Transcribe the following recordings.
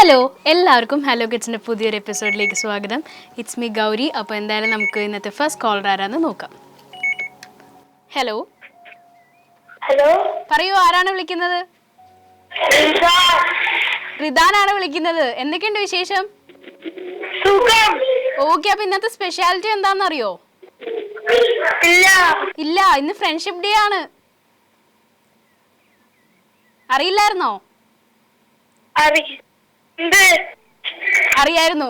Hello, എല്ലാവർക്കും hello കിഡ്സിൻ്റെ പുതിയൊരു എപ്പിസോഡിലേക്ക് സ്വാഗതം. It's me Gauri. അപ്പോൾ എന്തായാലും നമുക്ക് ഇന്നത്തെ ഫസ്റ്റ് കോളർ ആരാന്ന് നോക്കാം. ഹലോ ഹലോ, പറയൂ, ആരാണ് വിളിക്കുന്നത്? റിദാനാണ് വിളിക്കുന്നത്. എന്തൊക്കെയുണ്ട് വിശേഷം? ഓക്കെ, അപ്പൊ ഇന്നത്തെ സ്പെഷ്യാലിറ്റി എന്താണെന്നറിയോ? ഇല്ല, ഇന്ന് ഫ്രണ്ട്ഷിപ്പ് ഡേ ആണ്. അറിയില്ലായിരുന്നോ? അറിയായിരുന്നു.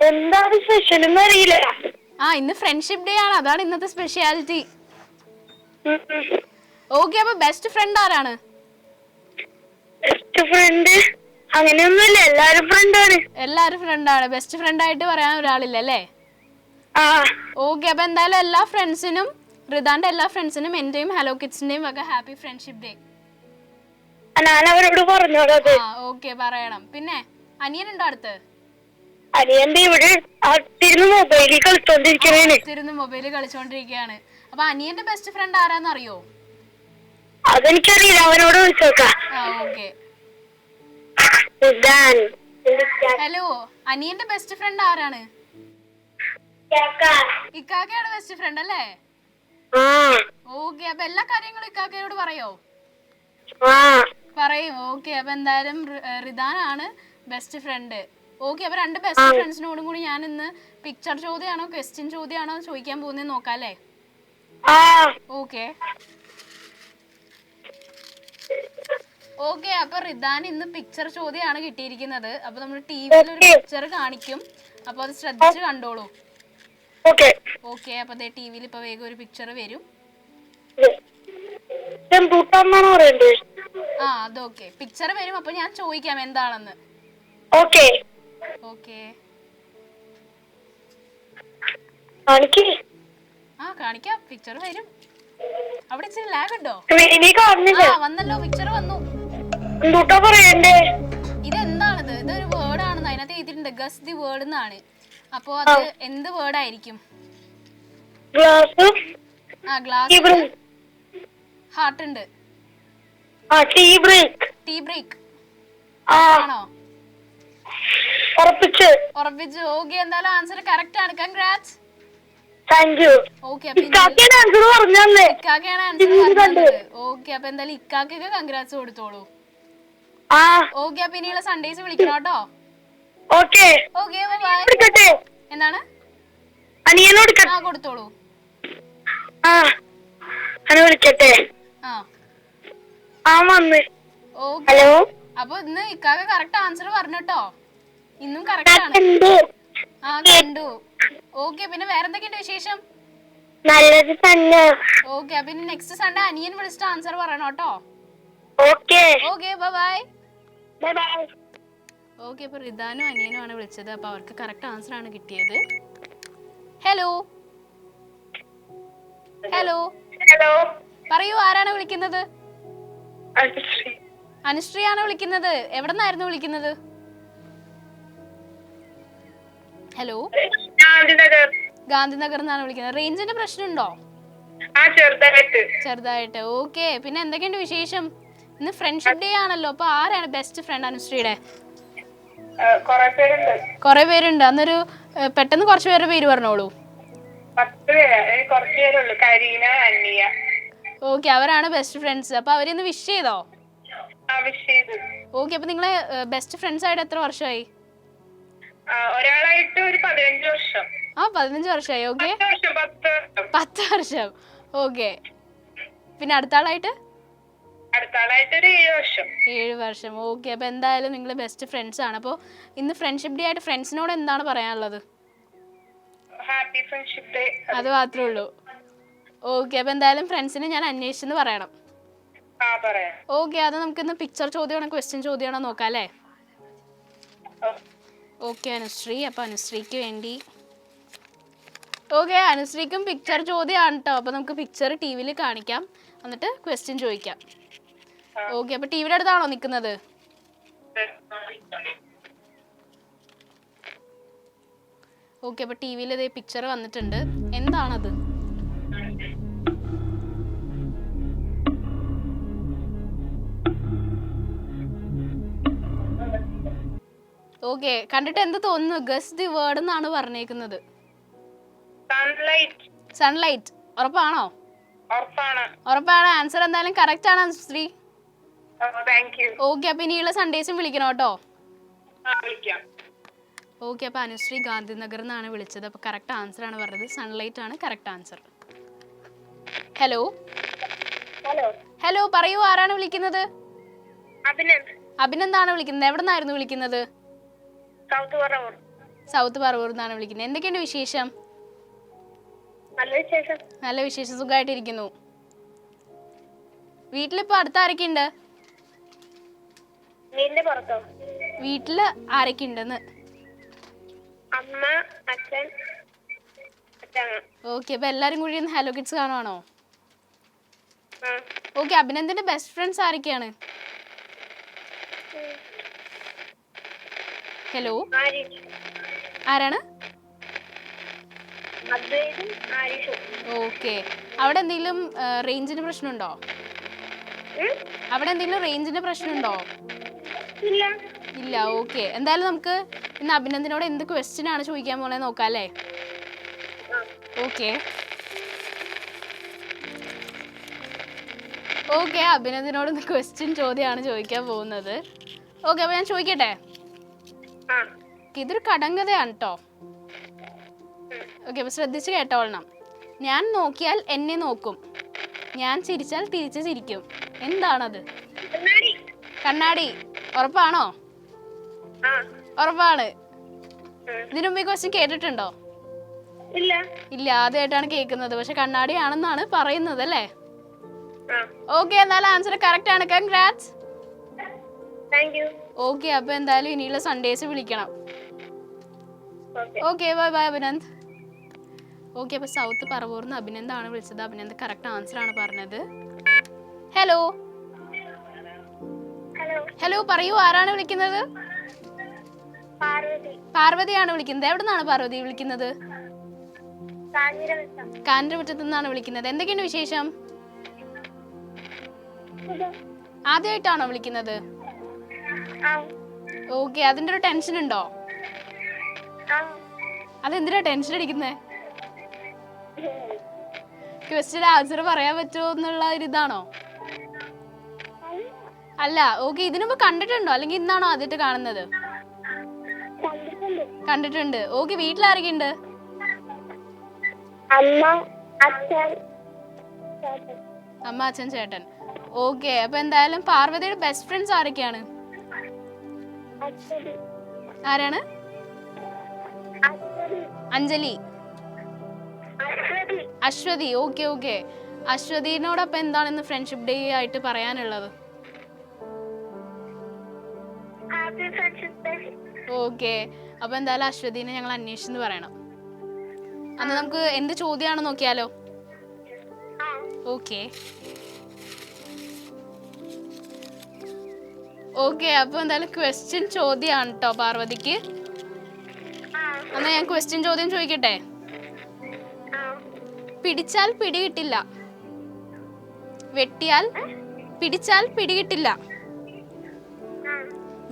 എന്താണ് സ്പെഷ്യൽ എന്ന് അറിയില്ല. ഇന്ന് ഫ്രണ്ട്ഷിപ്പ് ഡേ ആണ്, അതാണ് ഇന്നത്തെ സ്പെഷ്യാലിറ്റി. ഓക്കെ, അപ്പൊ ബെസ്റ്റ് ഫ്രണ്ട് ആരാണ്? ബെസ്റ്റ് ഫ്രണ്ട് അങ്ങനെയൊന്നുമില്ല, എല്ലാരും ഫ്രണ്ടാണ്. എല്ലാരും ഫ്രണ്ടാണ്. ബെസ്റ്റ് ഫ്രണ്ട് ആയിട്ട് പറയാൻ ഒരാളില്ല അല്ലേ? ഓക്കെ, അപ്പൊ എന്തായാലും എല്ലാ ഫ്രണ്ട്സിനും, റിദാന്റെ എല്ലാ ഫ്രണ്ട്സിനും എന്റെയും ഹലോ കിഡ്സിന്റെയും വക ഹാപ്പി ഫ്രണ്ട്ഷിപ്പ് ഡേ. ഞാൻ അവരോട് പറഞ്ഞോളത്. ഓക്കെ, പറയണം. പിന്നെ അനിയനുണ്ടോ അടുത്ത്? അനിയന്റെ ഇവിടെ മൊബൈലിൽ കളിച്ചോണ്ടിരിക്കുകയാണ്. അപ്പൊ അനിയന്റെ ബെസ്റ്റ് ഫ്രണ്ട് ആരാന്ന് അറിയോ? അതെനിക്കറിയില്ല, അവനോട് ചോദിച്ചോക്കാം. ഓക്കെ. ഹലോ, അനിയന്റെ ബെസ്റ്റ് ഫ്രണ്ട് ആരാണ്? ഇക്കാക്കയാണ് ബെസ്റ്റ് ഫ്രണ്ട് അല്ലേ? ഓക്കെ, അപ്പൊ എല്ലാ കാര്യങ്ങളും ഇക്കാക്കയോട് പറയോ? പറയും. ഓക്കെ, അപ്പൊ എന്തായാലും റിദാനാണ് ബെസ്റ്റ് ഫ്രണ്ട്. ഓക്കെ, അപ്പൊ രണ്ട് ബെസ്റ്റ് ഫ്രണ്ട്സിനോടും കൂടി ഞാൻ ഇന്ന് പിക്ചർ ചോദ്യമാണോ ക്വസ്റ്റ്യൻ ചോദ്യമാണോ ചോദിക്കാൻ പോകുന്നത് നോക്കാം അല്ലേ? ഓക്കെ. ഓക്കെ, അപ്പൊ റിദാൻ ഇന്ന് പിക്ചർ ചോദ്യമാണ് കിട്ടിയിരിക്കുന്നത്. അപ്പൊ നമ്മൾ ടിവിയിൽ ഒരു പിക്ചർ കാണിക്കും, അപ്പൊ അത് ശ്രദ്ധിച്ച് കണ്ടോളൂ. ഓക്കെ, അപ്പൊ ടിവിയിൽ ഇപ്പൊ വേഗം ഒരു പിക്ചർ വരും. അതൊക്കെ പിക്ചർ വരും, അപ്പൊ ഞാൻ ചോദിക്കാം എന്താണെന്ന്. ഓക്കെ, കാണിക്കാം. പിക്ചർ വരും. അവിടെ ഇച്ചിരി ലാഗ് ഉണ്ടോ? വന്നല്ലോ, പിക്ചർ വന്നു. ഇതെന്താണിത്? ഇതൊരു വേർഡ് ആണെന്ന് അതിനകത്ത് എഴുതിയിട്ടുണ്ട്, ഗസ് ദി വേർഡ് എന്നാണ്. അപ്പൊ അത് എന്ത് വേർഡ് ആയിരിക്കും? ഗ്ലാസ്, ഹാർട്ട് ഉണ്ട്. ടീ ബ്രേക്ക് ആണോ? ഉറപ്പിച്ചു. ഓക്കെ, എന്തായാലും ആൻസർ കറക്റ്റ് ആണ്. കൺഗ്രാറ്റ്സ്. ഓക്കെ, അപ്പൊ എന്തായാലും ഇക്കാക്കൊക്കെ കൺഗ്രാറ്റ്സ് കൊടുത്തോളൂ. ഓക്കെ, അപ്പൊ ഇനിയുള്ള സൺഡേസ് വിളിക്കണം കേട്ടോ. എന്താണ്? കൊടുത്തോളൂ. ഹലോ. അപ്പൊ ഇന്ന് ഇക്കാക്ക കറക്റ്റ് ആൻസർ പറഞ്ഞിട്ടോ. ഇന്നും കറക്റ്റ് ആണ്. കണ്ടു. ഓക്കെ, പിന്നെ വേറെന്തൊക്കെയുണ്ട് വിശേഷം? നല്ലത് തന്നെ. ഓക്കെ, അപ്പൊ ഇനി നെക്സ്റ്റ് സൺഡേ അനിയൻ വിളിച്ചിട്ട് ആൻസർ പറയണം കേട്ടോ. Okay, bye. ബൈ. ഓക്കെ, അപ്പൊ റിദാനും അനിയനും ആണ് വിളിച്ചത്. അപ്പൊ അവർക്ക് കറക്റ്റ് ആൻസർ ആണ് കിട്ടിയത്. ഹലോ. പറയൂ, ആരാണ് വിളിക്കുന്നത്? അനുശ്രീ ആണ് വിളിക്കുന്നത്. എവിടെ നിന്നായിരുന്നു വിളിക്കുന്നത്? ഹലോ. ഗാന്ധിനഗർ എന്നാണ് വിളിക്കുന്നത്. റേഞ്ചിന്റെ പ്രശ്നമുണ്ടോ? ചെറുതായിട്ട്. ഓക്കെ, പിന്നെ എന്തൊക്കെയുണ്ട് വിശേഷം? ഇന്ന് ഫ്രണ്ട്ഷിപ്പ് ഡേ ആണല്ലോ. അപ്പൊ ആരാണ് ബെസ്റ്റ് ഫ്രണ്ട് അനുശ്രീയുടെ? കൊറേ പേരുണ്ട്. അന്നൊരു പെട്ടെന്ന് കുറച്ച് പേരുടെ പേര് പറഞ്ഞോളൂ. ഓക്കെ, അവരാണ് ബെസ്റ്റ് ഫ്രണ്ട്സ്. അപ്പൊ അവരിന്ന് വിഷ് ചെയ്തോ? ഓക്കെ, അപ്പൊ നിങ്ങളെ ബെസ്റ്റ് ഫ്രണ്ട്സ് ആയിട്ട് എത്ര വർഷമായി? ഒരാളായിട്ട് ഒരു 15 വർഷം. 15 വർഷമായി. ഓക്കെ, 10 വർഷം. ഓക്കെ, പിന്നെ അടുത്ത ആളായിട്ട് 7 വർഷം. ഓക്കെ, അപ്പൊ എന്തായാലും നിങ്ങൾ ബെസ്റ്റ് ഫ്രണ്ട്സ് ആണ്. അപ്പോൾ ഇന്ന് ഫ്രണ്ട്ഷിപ്പ് ഡേ ആയിട്ട് ഫ്രണ്ട്സിനോട് എന്താണ് പറയാനുള്ളത്? Happy friendship day. അത് മാത്രമേ ഉള്ളൂ. ഓക്കെ, അപ്പൊ എന്തായാലും ഫ്രണ്ട്സിനെ ഞാൻ അന്വേഷിച്ചെന്ന് പറയണം. ഓക്കെ, അത് നമുക്കിന്ന് പിക്ചർ ചോദ്യമാണോ ക്വസ്റ്റ്യൻ ചോദ്യമാണോ നോക്കാം അല്ലേ? ഓക്കെ അനുശ്രീ, അപ്പൊ അനുശ്രീക്ക് വേണ്ടി. ഓക്കെ, അനുശ്രീക്കും പിക്ചർ ചോദ്യമാണ് കേട്ടോ. അപ്പൊ നമുക്ക് പിക്ചർ ടി വിയിൽ കാണിക്കാം, എന്നിട്ട് ക്വസ്റ്റ്യൻ ചോദിക്കാം. ഓക്കെ, അപ്പൊ ടിവിയുടെ അടുത്താണോ നിൽക്കുന്നത്? ഓക്കെ, അപ്പൊ ടി വിയിൽ ഇതേ പിക്ചർ വന്നിട്ടുണ്ട്. എന്താണത്? ഓക്കെ, കണ്ടിട്ട് എന്ത് തോന്നുന്നു? ഗസ് ദി വേർഡ് എന്നാണ് പറഞ്ഞേക്കുന്നത്. സൺലൈറ്റ്. സൺലൈറ്റ്. ഉറപ്പാണോ? ഉറപ്പാണ്. ഉറപ്പാണ്. ആൻസർ എന്തായാലും കറക്റ്റ് ആണ് അനുശ്രീ. Thank you. ഓക്കെ, അപ്പൊ ഇനിയുള്ള സൺഡേസും വിളിക്കണം കേട്ടോ. വിളിക്കാം. ഓക്കെ, അപ്പൊ അനുശ്രീ ഗാന്ധിനഗർ എന്നാണ് വിളിച്ചത്. അപ്പൊ കറക്റ്റ് ആൻസർ ആണ് പറഞ്ഞത്. സൺലൈറ്റ് ആണ് correct answer. Hello hello. Hello, പറയൂ, ആരാണ് വിളിക്കുന്നത്? അഭിനന്ദ്. അഭിനന്ദാണ് വിളിക്കുന്നത്. എവിടെ നിന്നായിരുന്നു വിളിക്കുന്നത്? സൗത്ത് പറവൂർ. സൗത്ത് പറവൂർ നിന്നാണ് വിളിക്കുന്നത്. എന്തൊക്കെയുണ്ട് വിശേഷം? നല്ല വിശേഷം. നല്ല വിശേഷം, സുഖമായിട്ടിരിക്കുന്നു. വീട്ടിലിപ്പോ അടുത്ത് ആരൊക്കെ ഉണ്ട്? വീടിന്റെ പുറത്തോ? വീട്ടില് ആരൊക്കെ ഉണ്ടെന്ന്? അമ്മ, അച്ഛൻ, അച്ഛൻ. ഓക്കെ, അപ്പൊ എല്ലാരും കൂടി ഇന്ന് ഹലോ കിഡ്സ് കാണുവാണോ? ഓക്കെ, അഭിനന്ദിന്റെ ബെസ്റ്റ് ഫ്രണ്ട്സ് ആരൊക്കെയാണ്? ഹലോ, ആരാണ്? ഓക്കെ, അവിടെ എന്തെങ്കിലും റേഞ്ചിന് പ്രശ്നമുണ്ടോ? അവിടെ എന്തെങ്കിലും റേഞ്ചിന്റെ പ്രശ്നമുണ്ടോ? ഇല്ല. ഓക്കെ, എന്തായാലും നമുക്ക് ഇന്ന് അഭിനന്ദിനോട് എന്ത് ക്വസ്റ്റ്യൻ ആണ് ചോദിക്കാൻ പോണേ നോക്കാം അല്ലേ? ഓക്കെ ഓക്കെ, അഭിനന്ദിനോട് ഇന്ന് ക്വസ്റ്റ്യൻ ചോദ്യമാണ് ചോദിക്കാൻ പോകുന്നത്. ഓക്കെ, അപ്പൊ ഞാൻ ചോദിക്കട്ടെ? ഇതൊരു കടങ്കഥയാണ് കേട്ടോ. ഓക്കെ, അപ്പൊ ശ്രദ്ധിച്ച് കേട്ടോളണം. ഞാൻ നോക്കിയാൽ എന്നെ നോക്കും, ഞാൻ ചിരിച്ചാൽ തിരിച്ച് ചിരിക്കും. എന്താണത്? കണ്ണാടി. ഉറപ്പാണോ? ഉറപ്പാണ്. ഇതിനു മുമ്പ് ഈ ക്വസ്റ്റ്യൻ കേട്ടിട്ടുണ്ടോ? ഇല്ല, ആദ്യമായിട്ടാണ് കേൾക്കുന്നത്. പക്ഷെ കണ്ണാടി ആണെന്നാണ് പറയുന്നത് അല്ലേ? ഓക്കെ, എന്നാലും ആൻസർ കറക്റ്റ് ആണ്. കൺഗ്രാറ്റ്സ്. ഓക്കെ, അപ്പൊ എന്തായാലും ഇനിയുള്ള സൺഡേസ് വിളിക്കണം. Okay, bye by Abhinand. Okay, അപ്പൊ സൗത്ത് പറവൂർന്ന് അഭിനന്ദാണ് വിളിച്ചത്. അഭിനന്ദ് കറക്റ്റ് ആൻസർ ആണ് പറഞ്ഞത്. ഹലോ. ഹലോ, പറയൂ, ആരാണ് വിളിക്കുന്നത്? പാർവതിയാണ് വിളിക്കുന്നത്. എവിടെ നിന്നാണ് പാർവതി വിളിക്കുന്നത്? കാഞ്ഞിരമുറ്റത്ത് നിന്നാണ് വിളിക്കുന്നത്. എന്തൊക്കെയാണ് വിശേഷം? ആദ്യമായിട്ടാണോ വിളിക്കുന്നത്? ഓക്കെ, അതിന്റെ ഒരു ടെൻഷൻ ഉണ്ടോ? അതെന്തിനാ ടെൻഷൻ അടിക്കുന്നേ? ക്വസ്റ്റ്യൻ ആൻസർ പറയാൻ പറ്റുമോ എന്നുള്ള ഒരിതാണോ? അല്ല. ഓക്കെ, ഇതിനു മുമ്പ് കണ്ടിട്ടുണ്ടോ അല്ലെങ്കിൽ ഇന്നാണോ ആദ്യമായിട്ട് കാണുന്നത്? കണ്ടിട്ടുണ്ട്. ഓക്കെ, വീട്ടിലാരൊക്കെ ഉണ്ട്? അമ്മ, അച്ഛൻ, ചേട്ടൻ. ഓക്കെ, അപ്പൊ എന്തായാലും പാർവതിയുടെ ബെസ്റ്റ് ഫ്രണ്ട്സ് ആരൊക്കെയാണ്? ആരാണ്? അഞ്ജലി, അശ്വതി. ഓക്കെ ഓക്കെ, അശ്വതിനോടൊപ്പം എന്താണ് ഇന്ന് ഫ്രണ്ട്ഷിപ്പ് ഡേ ആയിട്ട് പറയാനുള്ളത്? ഓക്കെ, അപ്പൊ എന്തായാലും അശ്വതിനെ ഞങ്ങൾ അന്വേഷിച്ചെന്ന് പറയണം. അന്ന് നമുക്ക് എന്ത് ചോദ്യമാണ് നോക്കിയാലോ? ഓക്കെ ഓക്കെ, അപ്പൊ എന്തായാലും ക്വസ്റ്റ്യൻ ചോദ്യമാണ് കേട്ടോ പാർവതിക്ക്. എന്നാ ഞാൻ ക്വസ്റ്റ്യൻ ചോദ്യം ചോദിക്കട്ടെ? പിടിച്ചാൽ പിടികിട്ടില്ല, വെട്ടിയാൽ പിടിച്ചാൽ പിടികിട്ടില്ല,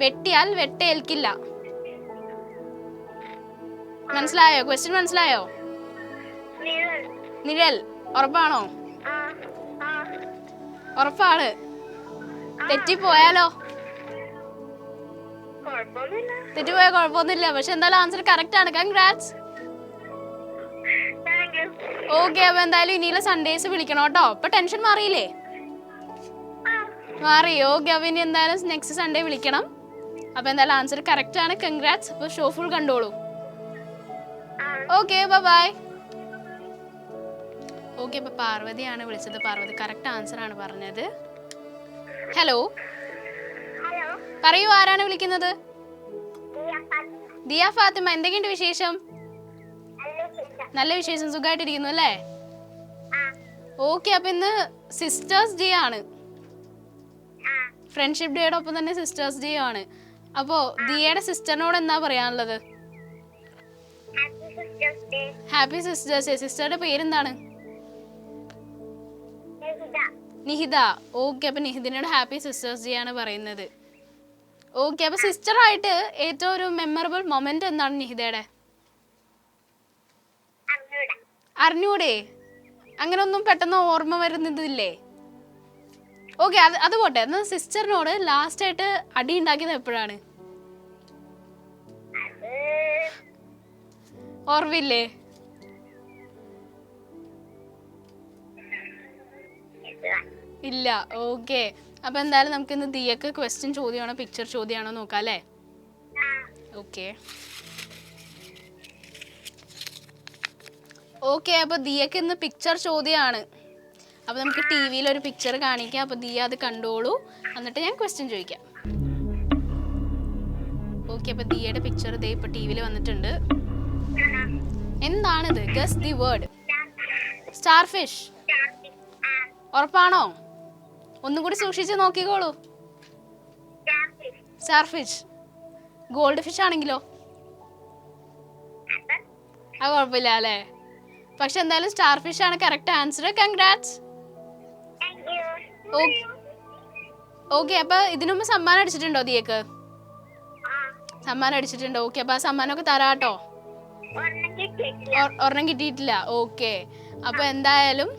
വെട്ടിയാൽ വെട്ടേൽക്കില്ല. മനസ്സിലായോ? ക്വസ്റ്റ്യൻ മനസ്സിലായോ? നിഴൽ. ഉറപ്പാണോ? ഉറപ്പാണ്. തെറ്റിപ്പോയാലോ? തെറ്റിപ്പോയാൽ കുഴപ്പമൊന്നുമില്ല. പക്ഷെ എന്തായാലും ആൻസർ കറക്റ്റ് ആണ്. കൺഗ്രാറ്റ്സ്. ഓക്കെ, അപ്പൊ എന്തായാലും ഇനിയുള്ള സൺഡേസ് വിളിക്കണം കേട്ടോ. ഇപ്പൊ ടെൻഷൻ മാറിയില്ലേ? മാറി. ഓക്കെ, അപ്പൊ ഇനി എന്തായാലും നെക്സ്റ്റ് സൺഡേ വിളിക്കണം. അപ്പൊ എന്തായാലും ആൻസർ കറക്റ്റ് ആണ്. കൺഗ്രാറ്റ്സ്. അപ്പൊ ഷോ ഫുൾ കണ്ടോളൂ. Okay, bye. ഓക്കെ, അപ്പൊ പാർവതിയാണ് വിളിച്ചത്. പാർവതി കറക്റ്റ് ആൻസർ ആണ് പറഞ്ഞത്. ഹലോ, പറയൂ, ആരാണ് വിളിക്കുന്നത്? ദിയ ഫാത്തിമ. എന്തൊക്കെയുണ്ട് വിശേഷം? നല്ല വിശേഷം, സുഖമായിട്ടിരിക്കുന്നു അല്ലേ? ഓക്കെ, അപ്പൊ ഇന്ന് സിസ്റ്റേഴ്സ് ഡേ ആണ്. ഫ്രണ്ട്ഷിപ്പ് ഡേയുടെ ഒപ്പം തന്നെ സിസ്റ്റേഴ്സ് ഡേ ആണ്. അപ്പോ ദിയയുടെ സിസ്റ്ററിനോട് എന്താ പറയാനുള്ളത്? Happy sisters day. സിസ്റ്ററുടെ പേരെന്താണ്? നിഹിത. ഓക്കെ, അപ്പൊ നിഹിതിനോട് ഹാപ്പി സിസ്റ്റേഴ്സ് ഡേ ആണ് പറയുന്നത്. ഓക്കെ, അപ്പൊ സിസ്റ്ററായിട്ട് ഏറ്റവും ഒരു മെമ്മറബിൾ മൊമെന്റ് എന്താണ് നിഹിതയുടെ? അറിഞ്ഞൂടെ? അങ്ങനെ ഒന്നും പെട്ടെന്ന് ഓർമ്മ വരുന്നതില്ലേ? ഓക്കെ, അത് പോട്ടെ. എന്നാൽ സിസ്റ്ററിനോട് ലാസ്റ്റ് ആയിട്ട് അടി ഉണ്ടാക്കിയത് എപ്പോഴാണ്? ഓർമ്മയില്ലേ? ഇല്ല. ഓക്കെ, അപ്പൊ എന്തായാലും നമുക്ക് ഇന്ന് ദിയക്ക് ക്വസ്റ്റ്യൻ ചോദ്യമാണോ പിക്ചർ ചോദ്യമാണോ നോക്കാം അല്ലേ? ഓക്കെ ഓക്കെ, അപ്പൊ ദിയക്ക് ഇന്ന് പിക്ചർ ചോദ്യമാണ്. അപ്പൊ നമുക്ക് ടി വിയിൽ ഒരു പിക്ചർ കാണിക്കാം. അപ്പൊ ദിയ അത് കണ്ടോളൂ, എന്നിട്ട് ഞാൻ ക്വസ്റ്റ്യൻ ചോദിക്കാം. ഓക്കെ, അപ്പൊ ദിയയുടെ പിക്ചർ ദേ ഇപ്പൊ ടി വിയിൽ വന്നിട്ടുണ്ട്. എന്താണിത്? Guess the word. Star fish. ഉറപ്പാണോ? ഒന്നും കൂടി സൂക്ഷിച്ച് നോക്കിക്കോളൂ. Star fish. ഗോൾഡ് ഫിഷ് ആണെങ്കിലോ? അത് കുഴപ്പമില്ല അല്ലേ? പക്ഷെ എന്തായാലും സ്റ്റാർ ഫിഷ് ആണ് കറക്റ്റ് ആൻസർ. കൺഗ്രാറ്റ്സ്. ഓക്കെ, അപ്പൊ ഇതിനു മുമ്പ് സമ്മാനം അടിച്ചിട്ടുണ്ടോ ദിയക്ക്? സമ്മാനം അടിച്ചിട്ടുണ്ടോ? ഓക്കെ, അപ്പൊ ആ സമ്മാനമൊക്കെ തരാട്ടോ. ഒരെണ്ണം കിട്ടിയിട്ടില്ല. ഓക്കെ, അപ്പൊ എന്തായാലും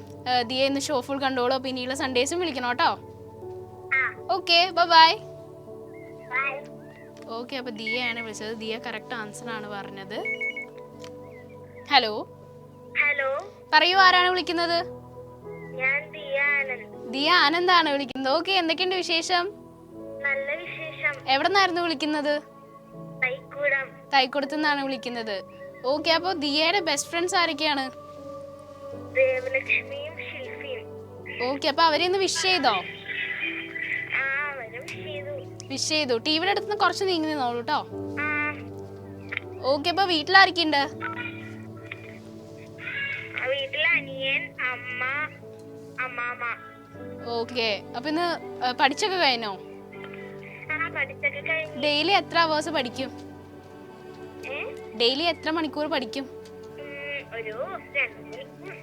ദിയ ഇന്ന് ഷോ ഫുൾ കണ്ടോളൂ. അപ്പൊ ഇനിയുള്ള സൺഡേസും വിളിക്കണം കേട്ടോ. Okay, bye. ഓക്കെ, അപ്പൊ ദിയയാണ് വിളിച്ചത്. ദിയ കറക്റ്റ് ആൻസർ ആണ് പറഞ്ഞത്. ഹലോ ഹലോ, പറയൂ, ആരാണ് വിളിക്കുന്നത്? ഞാൻ ദിയ ആനന്ദാണ് വിളിക്കുന്നത്. ഓക്കെ, എന്തൊക്കെയുണ്ട് വിശേഷം? നല്ല വിശേഷം. എവിടെ നിന്നായിരുന്നു വിളിക്കുന്നത്? തൈക്കുടത്തു നിന്നാണ് വിളിക്കുന്നത്. ഓക്കെ, അപ്പൊ ദിയയുടെ ബെസ്റ്റ് ഫ്രണ്ട്സ് ആരൊക്കെയാണ്? ദേവലക്ഷ്മിയും ശില്പിയും. ഓക്കെ, അപ്പൊ അവരെ ഒന്ന് വിഷ് ചെയ്തോ? വിഷ് ചെയ്തു. ടിവിയുടെ അടുത്ത് നിന്ന് കുറച്ച് നീങ്ങി നിന്നോളൂ കേട്ടോ. ഓക്കെ, അപ്പൊ വീട്ടിലാരൊക്കെയുണ്ട്? വീട്ടിലെ അനിയൻ, അമ്മ, അമ്മാമ്മ. ഓക്കെ, അപ്പൊ ഇന്ന് പഠിച്ചൊക്കെ കഴിഞ്ഞോ? പഠിച്ചൊക്കെ കഴിഞ്ഞു. ഡെയിലി എത്ര അവേഴ്സ് പഠിക്കും? ഡെയിലി എത്ര മണിക്കൂർ പഠിക്കും? ഒരു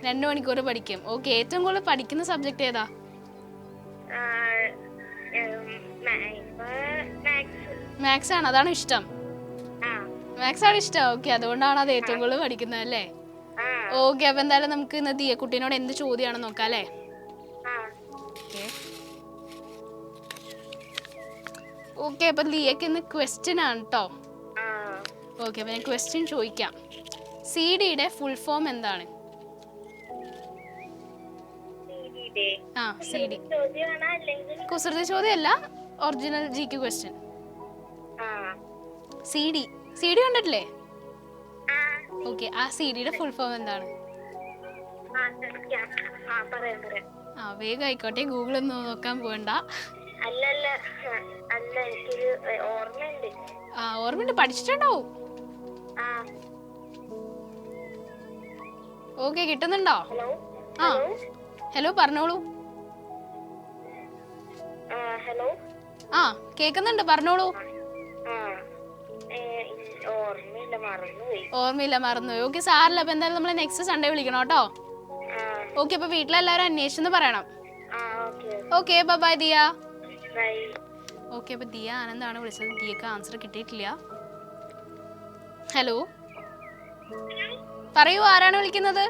2 മണിക്കൂർ പഠിക്കും. ഓക്കെ, ഏറ്റവും കൂടുതൽ പഠിക്കുന്ന സബ്ജക്ട് ഏതാ? മാത്സ് ആണ്. അതാണ് ഇഷ്ടം? മാത്സ് ആണ് ഇഷ്ടം. ഓക്കെ, അതുകൊണ്ടാണ് അത് ഏറ്റവും കൂടുതൽ പഠിക്കുന്നത് അല്ലേ? ഓക്കെ, അപ്പൊ എന്തായാലും നമുക്ക് ഇന്ന് ദിയ കുട്ടീനോട് എന്ത് ചോദ്യമാണെന്ന് നോക്കാം അല്ലേ? ഓക്കെ, അപ്പൊ ദിയക്ക് ഇന്ന് ക്വസ്റ്റ്യൻ ആണ് കേട്ടോ. ഓക്കെ, അപ്പൊ ഞാൻ ക്വസ്റ്റ്യൻ ചോദിക്കാം. സിഡിയുടെ ഫുൾ ഫോം എന്താണ്? സിഡി കുസൃതി ചോദ്യമല്ല, ഒറിജിനൽ ജിക്യു ക്വസ്റ്റ്യൻ. സിഡി കണ്ടിട്ടില്ലേ? ഓക്കെ, ആ സിഡിയുടെ ഫുൾ ഫോം എന്താണ്? വേഗം ആയിക്കോട്ടെ, ഗൂഗിൾ ഒന്നും നോക്കാൻ പോകണ്ട. ഓർമ്മയുണ്ട്, പഠിച്ചിട്ടുണ്ടാവും. ഓക്കെ, കിട്ടുന്നുണ്ടോ? ഹലോ, പറഞ്ഞോളൂ. കേക്കുന്നുണ്ട്, പറഞ്ഞോളൂ. ഓർമ്മയില്ല, മറന്നുപോയി. ഓക്കെ, സാറില്ല. അപ്പൊ എന്തായാലും നമ്മള് നെക്സ്റ്റ് സൺഡേ വിളിക്കണം കേട്ടോ. ഓക്കെ, അപ്പൊ വീട്ടിലെല്ലാവരും അന്വേഷിച്ചെന്ന് പറയണം. Okay, by Diya. ഓക്കെ, അപ്പൊ ദിയ ആനന്ദാണ് വിളിച്ചത്. ദിയക്ക് ആൻസർ കിട്ടിയിട്ടില്ല. ഹലോ, പറയൂ, ആരാണ് വിളിക്കുന്നത്?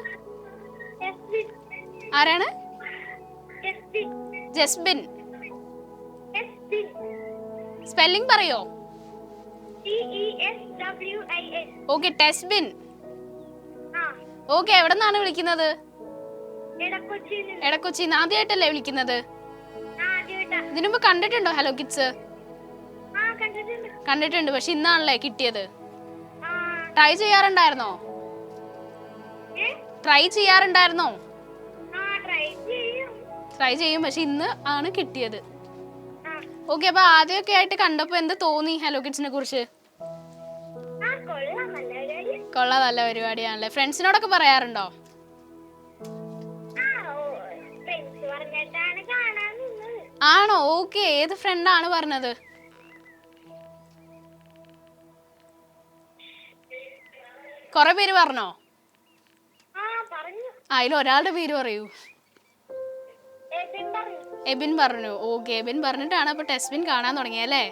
ആരാണ്? ജസ്ബിൻ. സ്പെല്ലിംഗ് പറയോ? ഓക്കെ, ടെസ്ബിൻ. ഓക്കെ, എവിടെ നിന്നാണ് വിളിക്കുന്നത്? എടക്കൊച്ചി. ആദ്യമായിട്ടല്ലേ വിളിക്കുന്നത്? ഇതിനു മുമ്പ് കണ്ടിട്ടുണ്ടോ ഹലോ കിഡ്സ്? കണ്ടിട്ടുണ്ട്, പക്ഷെ ഇന്നാണല്ലേ കിട്ടിയത്. ട്രൈ ചെയ്യാറുണ്ടായിരുന്നോ? ട്രൈ ചെയ്യും, പക്ഷെ ഇന്ന് ആണ് കിട്ടിയത്. ഓക്കെ, അപ്പൊ ആദ്യമൊക്കെ ആയിട്ട് കണ്ടപ്പോ എന്ത് തോന്നി ഹലോ കിഡ്സിനെ കുറിച്ച്? കൊള്ളാം, നല്ല പരിപാടിയാണല്ലേ. ഫ്രണ്ട്സിനോടൊക്കെ പറയാറുണ്ടോ? ആണോ? ഓക്കെ, ഏത് ഫ്രണ്ടാണ് പറഞ്ഞത്? കൊറേ പേര് പറഞ്ഞോ? അതിലൊരാളുടെ പേര് പറയൂ. എബിൻ പറഞ്ഞു. ഓക്കെ, എബിൻ പറഞ്ഞിട്ടാണ് അപ്പൊ ടെസ്ബിൻ കാണാൻ തുടങ്ങിയല്ലേ?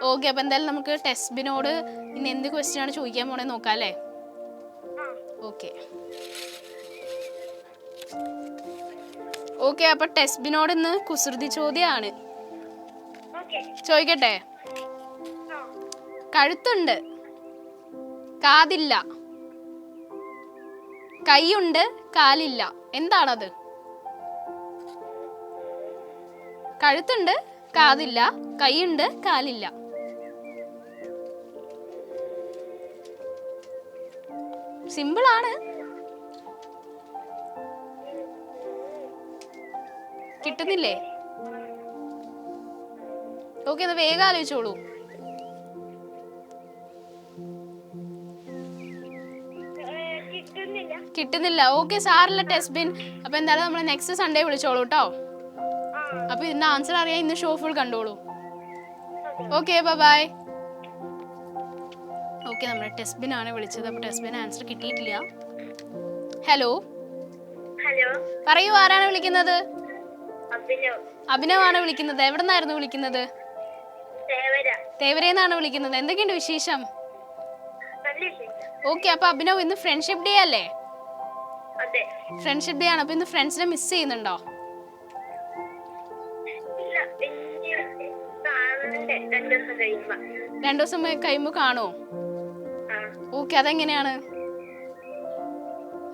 ഓക്കെ, അപ്പൊ എന്തായാലും നമുക്ക് ടെസ്ബിനോട് ഇന്ന് എന്ത് ക്വസ്റ്റ്യൻ ആണ് ചോദിക്കാൻ പോണേ നോക്കാം അല്ലേ? ഓക്കെ ഓക്കെ, അപ്പൊ ടെസ്ബിനോട് ഇന്ന് കുസൃതി ചോദ്യമാണ്. ചോദിക്കട്ടെ? കഴുത്തുണ്ട്, കാതില്ല, കൈയുണ്ട്, കാലില്ല, എന്താണത്? കഴുത്തുണ്ട്, കാതില്ല, കൈയുണ്ട്, കാലില്ല. സിമ്പിൾ ആണ്. കിട്ടുന്നില്ലേ? ഓക്കെ, അത് വേഗം ആലോചിച്ചോളൂ. കിട്ടുന്നില്ല. ഓക്കെ, സാറില്ല ടെസ്ബിൻ. അപ്പൊ എന്തായാലും നമ്മൾ നെക്സ്റ്റ് സൺഡേ വിളിച്ചോളൂ കേട്ടോ. അപ്പൊ ഇതിന്റെ ആൻസർ അറിയാൻ ഇന്ന് ഷോ ഫുൾ കണ്ടോളൂ. Okay, bye. ഓക്കെ, നമ്മുടെ ടെസ്ബിൻ ആണ് വിളിച്ചത്. അപ്പൊ ടെസ്ബിൻ ആൻസർ കിട്ടിയിട്ടില്ല. ഹലോ, പറയൂ, ആരാണ് വിളിക്കുന്നത്? അഭിനവ് ആണ് വിളിക്കുന്നത്. എവിടെ നിന്നായിരുന്നു വിളിക്കുന്നത്? തേവരേന്നാണ് വിളിക്കുന്നത്. എന്തൊക്കെയുണ്ട് വിശേഷം? ഓക്കെ, അപ്പൊ അഭിനവ് ഇന്ന് ഫ്രണ്ട്ഷിപ്പ് ഡേ അല്ലേ? ഫ്രണ്ട്ഷിപ്പ് ഡേ ആണ്. അപ്പൊ ഇന്ന് ഫ്രണ്ട്സിനെ മിസ് ചെയ്യുന്നുണ്ടോ? 2 ദിവസം കഴിയുമ്പോ കാണുമോ? ഓക്കെ, അതെങ്ങനെയാണ്?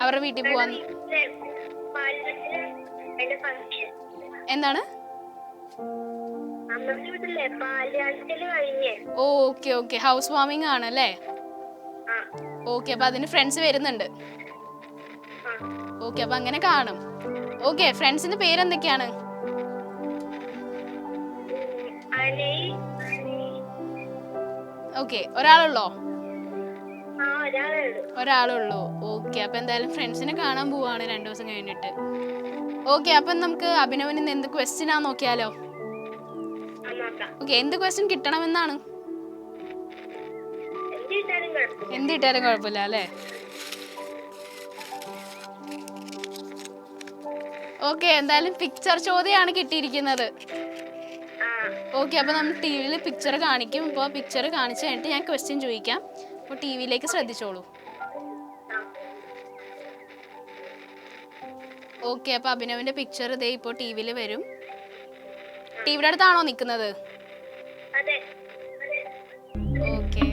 അവരുടെ വീട്ടിൽ പോവാൻ? എന്താണ്? ഓക്കെ ഓക്കെ, ഹൗസ് വാമിംഗ് ആണ് അല്ലേ? ഓക്കെ, അപ്പൊ അതിന് ഫ്രണ്ട്സ് വരുന്നുണ്ട്. ഓക്കെ, അപ്പൊ അങ്ങനെ കാണും. ഓക്കെ, ഫ്രണ്ട്സിന്റെ പേരെന്തൊക്കെയാണ്? ഓക്കെ, ഒരാളുള്ളോ? ഒരാളുള്ളൂ. ഓക്കെ, അപ്പൊ എന്തായാലും ഫ്രണ്ട്സിനെ കാണാൻ പോവാണ് 2 ദിവസം കഴിഞ്ഞിട്ട്. ഓക്കെ, അപ്പൊ നമുക്ക് അഭിനവന് ഇന്ന് എന്ത് ക്വസ്റ്റ്യൻ ആ നോക്കിയാലോ? ഓക്കെ, എന്ത് ക്വസ്റ്റ്യൻ കിട്ടണമെന്നാണ്? എന്ത് കിട്ടാനും കുഴപ്പമില്ല അല്ലേ? ഓക്കെ, എന്തായാലും പിക്ചർ ചോദ്യമാണ് കിട്ടിയിരിക്കുന്നത്. ഓക്കെ, അപ്പൊ നമ്മൾ ടി വിയിൽ പിക്ചർ കാണിക്കും. ഇപ്പോൾ പിക്ചർ കാണിച്ചു കഴിഞ്ഞിട്ട് ഞാൻ ക്വസ്റ്റ്യൻ ചോദിക്കാം. അപ്പോൾ ടി വിയിലേക്ക് ശ്രദ്ധിച്ചോളൂ. ഓക്കെ, അപ്പൊ അഭിനവിന്റെ പിക്ചർ ഇതേ ഇപ്പോൾ ടി വിയിൽ വരും. ടിവിയുടെ അടുത്താണോ നിൽക്കുന്നത്? ഓക്കെ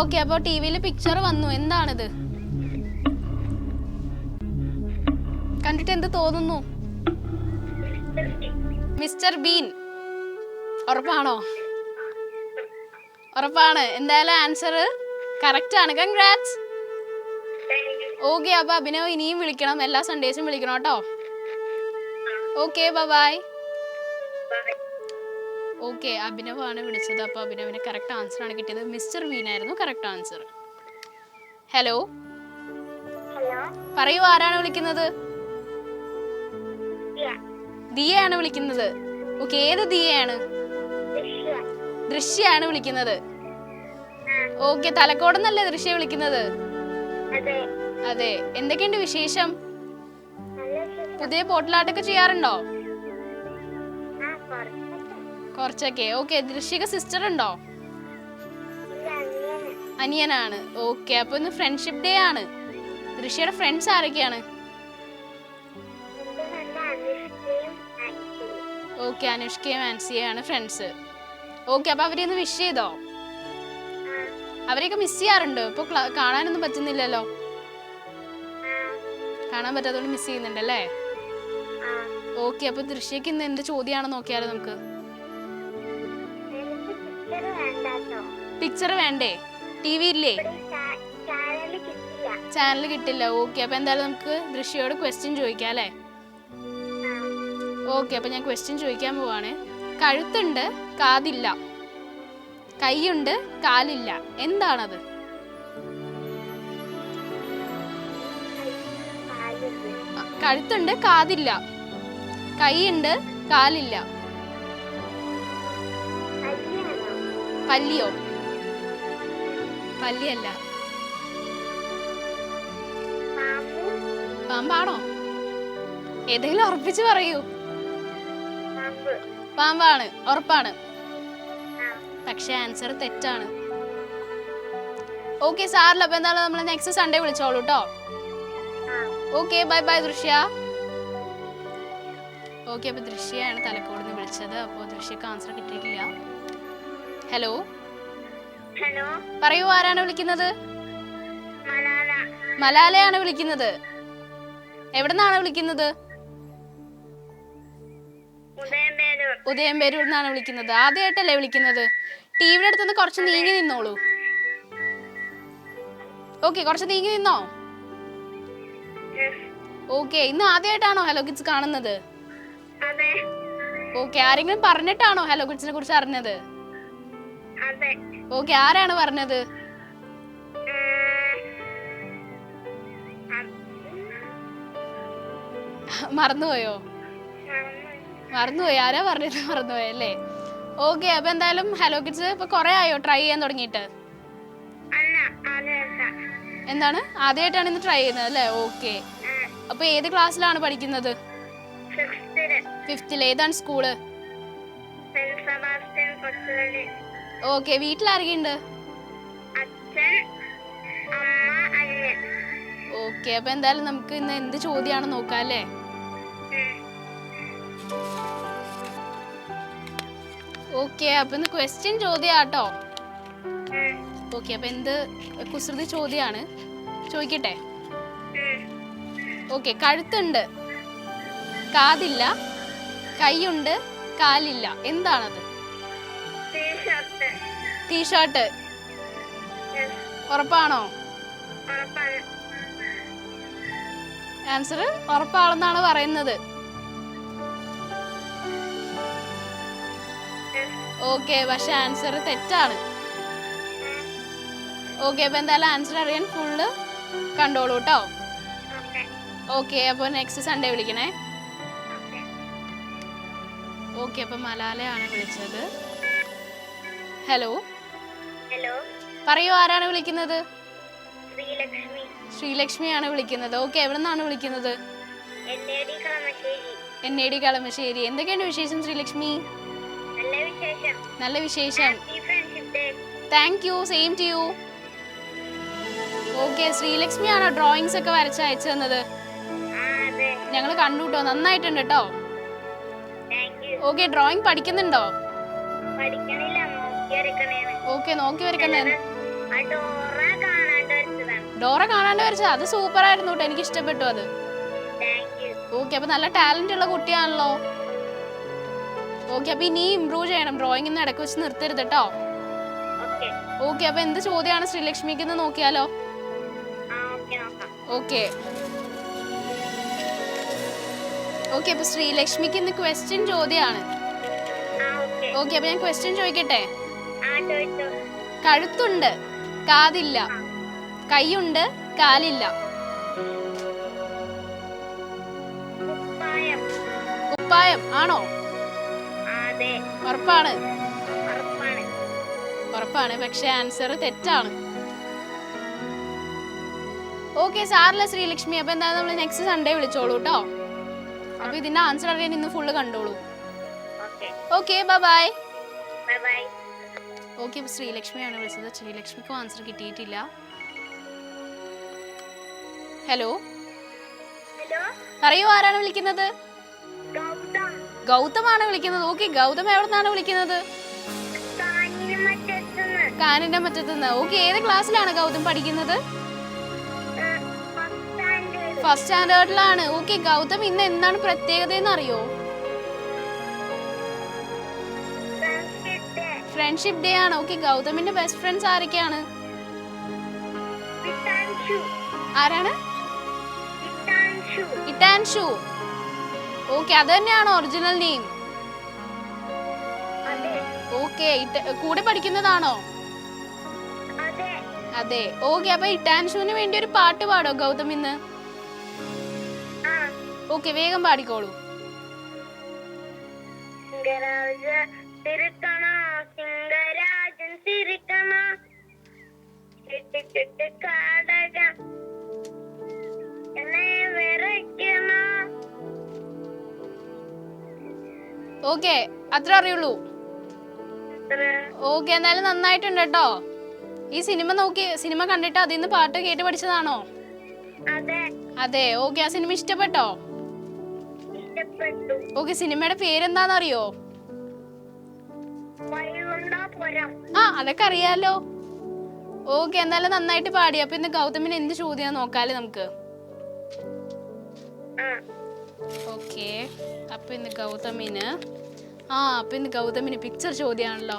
ഓക്കെ, അപ്പോൾ ടി വിയിൽ പിക്ചർ വന്നു. എന്താണിത്? കണ്ടിട്ട് എന്ത് തോന്നുന്നു? Mister been. ഉറപ്പാണോ? ഉറപ്പാണ്. എന്തായാലും ആൻസർ കറക്റ്റ് ആണ്. കൺഗ്രാറ്റ്സ്. ഓക്കെ, അപ്പൊ അഭിനവ് ഇനിയും വിളിക്കണം. എല്ലാ സൺഡേസും വിളിക്കണം കേട്ടോ. Okay, bye. ഓക്കെ, അഭിനവ് ആണ് വിളിച്ചത്. അപ്പൊ അഭിനവിന് കറക്റ്റ് ആൻസർ ആണ് കിട്ടിയത്. മിസ്റ്റർ ബീൻ ആയിരുന്നു കറക്റ്റ് ആൻസർ. ഹലോ, പറയൂ, ആരാണ് വിളിക്കുന്നത്? ദിയയാണ് വിളിക്കുന്നത്. ഓക്കെ, ഏത് ദിയയാണ്? ദൃശ്യാണ് വിളിക്കുന്നത്. ഓക്കെ, തലക്കോടെന്നല്ലേ ദൃശ്യ വിളിക്കുന്നത്? അതെ. എന്തൊക്കെയുണ്ട് വിശേഷം? പുതിയ പോട്ടലാട്ടൊക്കെ ചെയ്യാറുണ്ടോ? കുറച്ചൊക്കെ. ഓക്കെ, ദൃശ്യക്ക് സിസ്റ്റർ ഉണ്ടോ? അനിയനാണ്. ഓക്കെ, അപ്പൊ ഇന്ന് ഫ്രണ്ട്ഷിപ്പ് ഡേ ആണ്. ദൃശ്യയുടെ ഫ്രണ്ട്സ് ആരൊക്കെയാണ്? ഓക്കെ, അനുഷ്കയും ആൻസിയാണ് ഫ്രണ്ട്സ്. ഓക്കെ, അപ്പൊ അവരെയൊന്ന് വിഷ് ചെയ്തോ? അവരെയൊക്കെ മിസ് ചെയ്യാറുണ്ടോ? ഇപ്പൊ കാണാനൊന്നും പറ്റുന്നില്ലല്ലോ. കാണാൻ പറ്റാത്തതുകൊണ്ട് മിസ് ചെയ്യുന്നുണ്ടല്ലേ? ഓക്കെ, അപ്പൊ ദൃശ്യക്ക് ഇന്ന് എന്ത് ചോദ്യമാണെന്ന് നോക്കിയാലോ നമുക്ക്? പിക്ചർ വേണ്ടേ? ടി വി ഇല്ലേ? ചാനൽ കിട്ടില്ല. ഓക്കെ, അപ്പൊ എന്തായാലും നമുക്ക് ദൃശ്യയോട് ക്വസ്റ്റ്യൻ ചോദിക്കാം അല്ലേ? ഓക്കെ, അപ്പൊ ഞാൻ ക്വസ്റ്റ്യൻ ചോദിക്കാൻ പോവാണ്. കഴുത്തുണ്ട്, കാതില്ല, കൈയുണ്ട്, കാലില്ല, എന്താണത്? കഴുത്തുണ്ട്, കാതില്ല, കൈയുണ്ട്, കാലില്ല. പല്ലിയോ? പല്ലിയല്ല. പാമ്പാണോ? ഏതെങ്കിലും ഉറപ്പിച്ച് പറയൂ. പാമ്പ്. പാമ്പാണ്, ഉറപ്പാണ്. ആ. പക്ഷെ ആൻസർ തെറ്റാണ്. ഓക്കെ സാറില്ല, അപ്പൊ എന്താണ് നമ്മൾ നെക്സ്റ്റ് സൺഡേ വിളിച്ചോളൂ കേട്ടോ. ആ. ഓക്കെ ബൈ ബൈ ദൃശ്യ. ഓക്കെ, അപ്പൊ ദൃശ്യയാണ് തലക്കോട് നിന്ന് വിളിച്ചത്. അപ്പോൾ ദൃശ്യക്ക് ആൻസർ കിട്ടിയിട്ടില്ല. Hello hello. പറയൂ, ആരാണ് വിളിക്കുന്നത്? മലാല. മലാലയാണ് വിളിക്കുന്നത്. എവിടെ നിന്നാണ് വിളിക്കുന്നത്? ഉദയംപേരൂർ. ഉദയംപേരൂർ നിന്നാണ് വിളിക്കുന്നത്. ആദ്യമായിട്ടല്ലേ വിളിക്കുന്നത്? ടിവിയുടെ അടുത്തുനിന്ന് കുറച്ച് നീങ്ങി നിന്നോളൂ. ഓക്കെ, കുറച്ച് നീങ്ങി നിന്നോ. ഓക്കെ, ഇന്ന് ആദ്യമായിട്ടാണോ ഹലോ കിഡ്സ് കാണുന്നത്? അതെ. ഓക്കെ, ആരെങ്കിലും പറഞ്ഞിട്ടാണോ ഹലോ കിഡ്സിനെ കുറിച്ച് അറിഞ്ഞത്? അതെ. ഓക്കെ, ആരാണ് പറഞ്ഞത്? മറന്നുപോയോ? മറന്നുപോയി, ആരാ പറഞ്ഞത് മറന്നുപോയി അല്ലേ? ഓക്കെ, അപ്പൊ എന്തായാലും ഹലോ കിഡ്സ് ഇപ്പൊ കുറെ ആയോ ട്രൈ ചെയ്യാൻ തുടങ്ങിയിട്ട്? എന്താണ്, ആദ്യമായിട്ടാണ് ഇന്ന് ട്രൈ ചെയ്യുന്നത് അല്ലേ? ഓക്കെ, അപ്പൊ ഏത് ക്ലാസ്സിലാണ് പഠിക്കുന്നത്? 5th. ഏതാണ് സ്കൂള്? ഓക്കെ, വീട്ടിലാരൊക്കെയുണ്ട്? അച്ഛൻ, അമ്മ, അനിയൻ. ഓക്കെ, അപ്പൊ എന്തായാലും നമുക്ക് ഇന്ന് എന്ത് ചോദ്യമാണ് നോക്കാം അല്ലേ? ഓക്കെ, അപ്പൊ ഇന്ന് ക്വസ്റ്റ്യൻ ചോദ്യാട്ടോ. ഓക്കെ, അപ്പൊ എന്ത് കുസൃതി ചോദ്യാണ്, ചോദിക്കട്ടെ? ഓക്കെ, കഴുത്തുണ്ട്, കാതില്ല, കൈയുണ്ട്, കാലില്ല, എന്താണത്? ടീഷർട്ട്. ഉറപ്പാണോ? ആൻസർ ഉറപ്പാണെന്നാണ് പറയുന്നത്. ഓക്കെ, പക്ഷെ ആൻസർ തെറ്റാണ്. ഓക്കെ, അപ്പൊ എന്തായാലും ആൻസർ അറിയാൻ ഫുള്ള് കണ്ടോളൂ കേട്ടോ. ഓക്കെ, അപ്പോൾ നെക്സ്റ്റ് സൺഡേ വിളിക്കണേ. ഓക്കെ, അപ്പൊ മലാലയാണ് വിളിച്ചത്. ഹലോ. ഹലോ. പറയൂ, ആരാണ് വിളിക്കുന്നത്? ശ്രീലക്ഷ്മി. ശ്രീലക്ഷ്മിയാണ് വിളിക്കുന്നത്. ഓക്കെ, എവിടെ നിന്നാണ് വിളിക്കുന്നത്? NAD കളമശ്ശേരി. എന്തൊക്കെയാണ് വിശേഷം ശ്രീലക്ഷ്മി? നല്ല വിശേഷം. Thank you, same to you. Okay, ശ്രീലക്ഷ്മിയാണോ ഡ്രോയിങ്സ് ഒക്കെ വരച്ച് അയച്ചു തന്നത്? ഞങ്ങൾ കണ്ടു കേട്ടോ, നന്നായിട്ടുണ്ട് കേട്ടോ. ഓക്കെ, ഡ്രോയിങ് പഠിക്കുന്നുണ്ടോ? ഓക്കെ, നോക്കി വരയ്ക്കുന്നത്. ഡോറ കാണാണ്ട് വരച്ചത്? അത് സൂപ്പർ ആയിരുന്നു കേട്ടോ, എനിക്ക് ഇഷ്ടപ്പെട്ടു അത്. ഓക്കെ, അപ്പൊ നല്ല ടാലന്റ് ഉള്ള കുട്ടിയാണല്ലോ. ഓക്കെ, അപ്പൊ ഇനി ഇംപ്രൂവ് ചെയ്യണം, ഡ്രോയിങ് ഇന്ന് ഇടയ്ക്ക് വെച്ച് നിർത്തരുത് കേട്ടോ. ഓക്കെ, അപ്പൊ എന്ത് ചോദ്യമാണ് ശ്രീലക്ഷ്മിക്ക് എന്ന് നോക്കിയാലോ? ഓക്കെ ഓക്കെ, അപ്പൊ ശ്രീലക്ഷ്മിക്ക് ഇന്ന് ക്വസ്റ്റ്യൻ ചോദ്യമാണ്. ഓക്കെ, അപ്പൊ ഞാൻ ക്വസ്റ്റ്യൻ ചോദിക്കട്ടെ? കഴുത്തുണ്ട്, കാതില്ല, കൈയുണ്ട്, കാലില്ല. കുപ്പായം ആണോ? ഉറപ്പാണ്? ഉറപ്പാണ്, പക്ഷെ ആൻസർ തെറ്റാണ്. ഓക്കെ, സാറില്ല ശ്രീലക്ഷ്മി. അപ്പൊ എന്താ, നമ്മൾ നെക്സ്റ്റ് സൺഡേ വിളിച്ചോളൂ കേട്ടോ. അപ്പൊ ഇതിന്റെ ആൻസർ അറിയാൻ ഇന്ന് ഫുള്ള് കണ്ടോളൂ. Okay, bye by. ഓക്കെ, ഇപ്പൊ ശ്രീലക്ഷ്മിയാണ് വിളിച്ചത്. ശ്രീലക്ഷ്മിക്കും ആൻസർ കിട്ടിയിട്ടില്ല. ഹലോ. പറയൂ, ആരാണ് വിളിക്കുന്നത്? ഗൗതമാണ് വിളിക്കുന്നത്. ഓക്കെ, ഗൗതം എവിടെ നിന്നാണ് വിളിക്കുന്നത്? കാനിന്റെ മറ്റത്തുനിന്ന്. ഓക്കെ, ഏത് ക്ലാസ്സിലാണ് ഗൗതം പഠിക്കുന്നത്? ഫസ്റ്റ് സ്റ്റാൻഡേർഡിലാണ്. ഓക്കെ, ഗൗതം ഇന്ന് എന്താണ് പ്രത്യേകത എന്ന് അറിയോ? ഫ്രണ്ട്ഷിപ്പ് ഡേ ആണ്. ഓക്കെ, ഗൗതമിന്റെ ബെസ്റ്റ് ഫ്രണ്ട്സ് ആരൊക്കെയാണ്? ആരാണ്? ഇറ്റാൻഷു. ഓക്കെ, അത് തന്നെയാണോ ഒറിജിനൽ നെയിം? ഓക്കെ, കൂടെ പഠിക്കുന്നതാണോ? അതെ. ഓക്കെ, അപ്പൊ ഇറ്റാൻഷുവിന് വേണ്ടി ഒരു പാട്ട് പാടോ ഗൗതം ഇന്ന്? ഓക്കെ, വേഗം പാടിക്കോളൂ. ഓക്കെ, അത്ര അറിയുള്ളൂ. ഓക്കെ, എന്തായാലും നന്നായിട്ടുണ്ട് കേട്ടോ. ഈ സിനിമ കണ്ടിട്ട് അതിൽ നിന്ന് പാട്ട് കേട്ട് പഠിച്ചതാണോ? അതെ. ഓക്കെ, ആ സിനിമ ഇഷ്ടപ്പെട്ടോ? ഓക്കെ, സിനിമയുടെ പേരെന്താണെന്നറിയോ? ആ, അതൊക്കെ അറിയാലോ. ഓക്കെ, എന്തായാലും നന്നായിട്ട് പാടി. അപ്പൊ ഇന്ന് ഗൗതമിന് എന്ത് ചോദ്യം നോക്കാല് നമുക്ക്. ഓക്കെ, അപ്പൊ ഇന്ന് ഗൗതമിന് പിക്ചർ ചോദ്യമാണല്ലോ.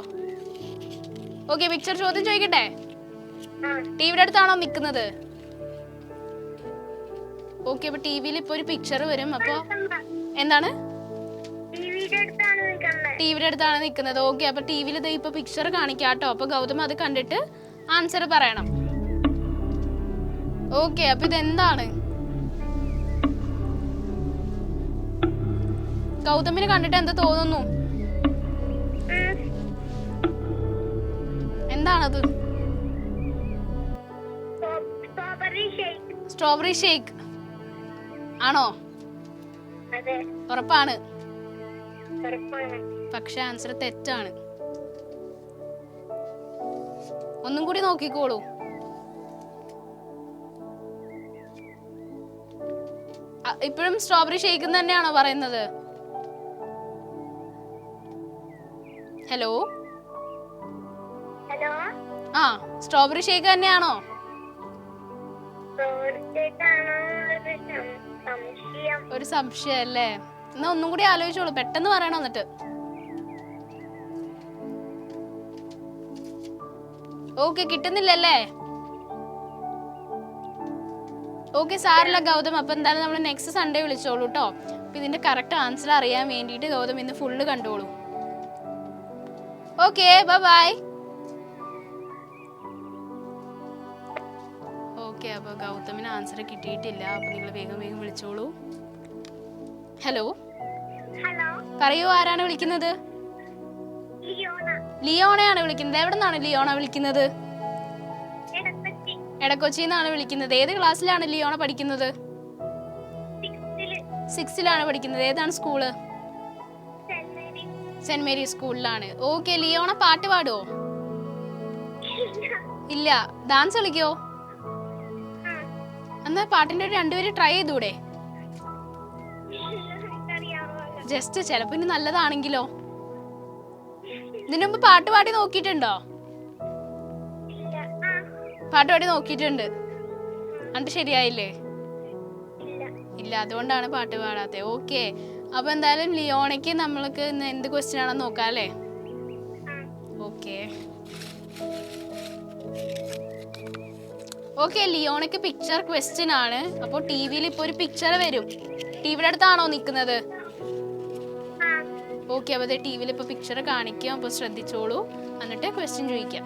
ഓക്കെ, പിക്ചർ ചോദ്യം ചോദിക്കട്ടെ? ടിവിയുടെ അടുത്താണോ നിക്കുന്നത്? ഓക്കെ, അപ്പൊ ടിവിയിൽ ഇപ്പൊ ഒരു പിക്ചർ വരും. അപ്പൊ എന്താണ്? ടിവിയുടെ അടുത്താണ് നിക്കുന്നത്. ഓക്കെ, അപ്പൊ ടിവിയിൽ ഇപ്പൊ പിക്ചർ കാണിക്കാട്ടോ. അപ്പൊ ഗൗതം അത് കണ്ടിട്ട് ആൻസർ പറയണം. ഓക്കെ, അപ്പൊ ഇതെന്താണ്? ഗൗതമിന് കണ്ടിട്ട് എന്ത് തോന്നുന്നു? എന്താണത്? സ്ട്രോബെറി ഷേക്ക് ആണോ? ഉറപ്പാണ്? പക്ഷെ ആൻസർ തെറ്റാണ്. ഒന്നും കൂടി നോക്കിക്കോളൂ. ഇപ്പോഴും സ്ട്രോബെറി ഷേക്ക് തന്നെയാണോ പറയുന്നത്? ഹലോ, ആ, സ്ട്രോബെറി ഷേക്ക് തന്നെയാണോ? ഒരു സംശയം അല്ലേ? എന്നാ ഒന്നും കൂടി ആലോചിച്ചോളൂ, പെട്ടെന്ന് പറയണം. എന്നിട്ട് ഓക്കെ, കിട്ടുന്നില്ലല്ലേ? ഓക്കെ, സാറില്ല ഗൗതം. അപ്പൊ എന്തായാലും നമ്മൾ നെക്സ്റ്റ് സൺഡേ വിളിച്ചോളൂ കേട്ടോ. അപ്പൊ ഇതിന്റെ കറക്റ്റ് ആൻസർ അറിയാൻ വേണ്ടിയിട്ട് ഗൗതം ഇന്ന് ഫുള്ള് കണ്ടോളൂ. Okay, bye. ഓക്കെ, അപ്പൊ ഗൗതമിന് ആൻസർ കിട്ടിയിട്ടില്ല. അപ്പൊ നിങ്ങൾ വേഗം വിളിച്ചോളൂ. ഹലോ, പറയൂ, ആരാണ് വിളിക്കുന്നത്? ലിയോണയാണ് വിളിക്കുന്നത്. എവിടെ നിന്നാണ് ലിയോണ വിളിക്കുന്നത്? എടക്കൊച്ചിന്നാണ് വിളിക്കുന്നത്. ഏത് ക്ലാസ്സിലാണ് ലിയോണ പഠിക്കുന്നത്? 6th പഠിക്കുന്നത്. ഏതാണ് സ്കൂള്? സെന്റ് മേരി സ്കൂളിലാണ്. ഓക്കെ, ലിയോണ പാട്ട് പാടുവോ? ഇല്ല. ഡാൻസ് കളിക്കോ? എന്നാ പാട്ടിന്റെ 2 പേര് ട്രൈ ചെയ്തൂടെ? ജസ്റ്റ് ചിലപ്പോ ഇനി നല്ലതാണെങ്കിലോ. ഇതിനു മുമ്പ് പാട്ട് പാടി നോക്കിയിട്ടുണ്ടോ? പാട്ട് പാടി നോക്കിയിട്ടുണ്ട്, എന്നിട്ട് ശരിയായില്ലേ? ഇല്ല, അതുകൊണ്ടാണ് പാട്ട് പാടാത്തെ. ഓക്കെ, അപ്പൊ എന്തായാലും ലിയോണയ്ക്ക് നമ്മൾക്ക് ഇന്ന് എന്ത് ക്വസ്റ്റ്യൻ ആണെന്ന് നോക്കാം അല്ലേ? ഓക്കെ, ലിയോണയ്ക്ക് പിക്ചർ ക്വസ്റ്റ്യൻ ആണ്. അപ്പൊ ടിവിയിൽ ഇപ്പൊ ഒരു പിക്ചർ വരും. ടിവിയുടെ അടുത്താണോ നിക്കുന്നത്? ഓക്കെ, അപ്പൊ ടിവിയിൽ ഇപ്പൊ പിക്ചർ കാണിക്കാം. അപ്പൊ ശ്രദ്ധിച്ചോളൂ, എന്നിട്ട് ക്വസ്റ്റ്യൻ ചോദിക്കാം.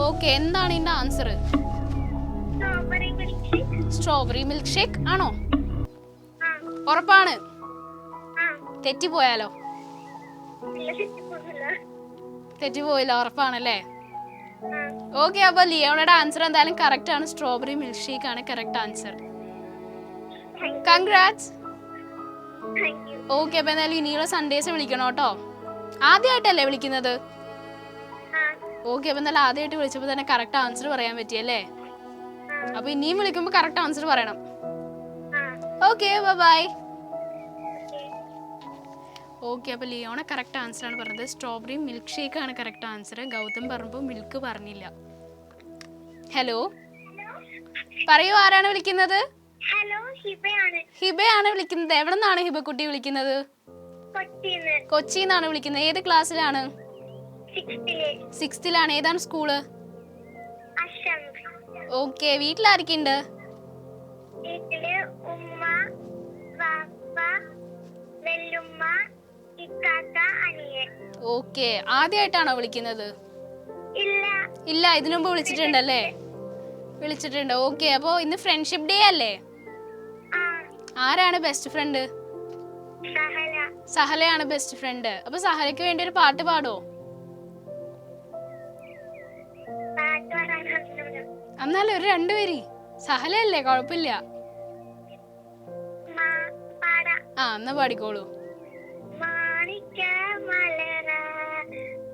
ഓക്കെ, എന്താണ് ഇതിന്റെ ആൻസർ? സ്ട്രോബെറി മിൽക്ക് ഷേക്ക് ആണോ? ഉറപ്പാണ്? തെറ്റിപ്പോയാലോ? തെറ്റിപ്പോയില്ല, ഉറപ്പാണല്ലേ? ഓക്കെ, അപ്പൊ ലിയോണയുടെ ആൻസർ എന്തായാലും കറക്റ്റ് ആണ്. സ്ട്രോബെറി മിൽക്ക് ഷേക്ക് ആണ് കറക്റ്റ് ആൻസർ. കൺഗ്രാറ്റ്സ്. ഓക്കെ, അപ്പൊ എന്തായാലും ഇനിയുള്ള സൺഡേസ് വിളിക്കണം കേട്ടോ. ആദ്യമായിട്ടല്ലേ വിളിക്കുന്നത്? ഓക്കെ, അപ്പൊ എന്തായാലും ആദ്യമായിട്ട് വിളിച്ചപ്പോൾ തന്നെ കറക്റ്റ് ആൻസർ പറയാൻ പറ്റിയല്ലേ? അപ്പൊ ഇനിയും വിളിക്കുമ്പോ കറക്റ്റ് ആൻസർ പറയണം. Okay, bye. ഓക്കെ, അപ്പൊ ലിയോണ കറക്റ്റ് ആൻസർ ആണ് പറഞ്ഞത്. സ്ട്രോബെറി മിൽക്ക് ഷേക്ക് ആണ് കറക്റ്റ് ആൻസർ. ഗൗതം പറഞ്ഞപ്പോൾ മിൽക്ക് പറഞ്ഞില്ല. ഹലോ, പറയൂ, ആരാണ് വിളിക്കുന്നത്? ഹിബയാണ് വിളിക്കുന്നത്. എവിടെ നിന്നാണ് ഹിബക്കുട്ടി വിളിക്കുന്നത്? കൊച്ചിന്നാണ് വിളിക്കുന്നത്. ഏത് ക്ലാസ്സിലാണ്? 6th. ഏതാണ് സ്കൂള്? ഓക്കെ, വീട്ടിലാരൊക്കെയുണ്ട്? ഓക്കെ, ആദ്യമായിട്ടാണോ വിളിക്കുന്നത്? ഇല്ല, ഇതിനു മുമ്പ് വിളിച്ചിട്ടുണ്ടല്ലേ? വിളിച്ചിട്ടുണ്ട്. ഓക്കെ, അപ്പൊ ഇന്ന് ഫ്രണ്ട്ഷിപ്പ് ഡേ അല്ലേ? ആരാണ് ബെസ്റ്റ് ഫ്രണ്ട്? സഹലയാണ് ബെസ്റ്റ് ഫ്രണ്ട്. അപ്പൊ സഹലയ്ക്ക് വേണ്ടി ഒരു പാട്ട് പാടോ? എന്നാലും ഒരു 2 പേര്. സഹലയല്ലേ, കുഴപ്പമില്ല. ആ എന്നാ പാടിക്കോളൂ. മാണിക്ക മലര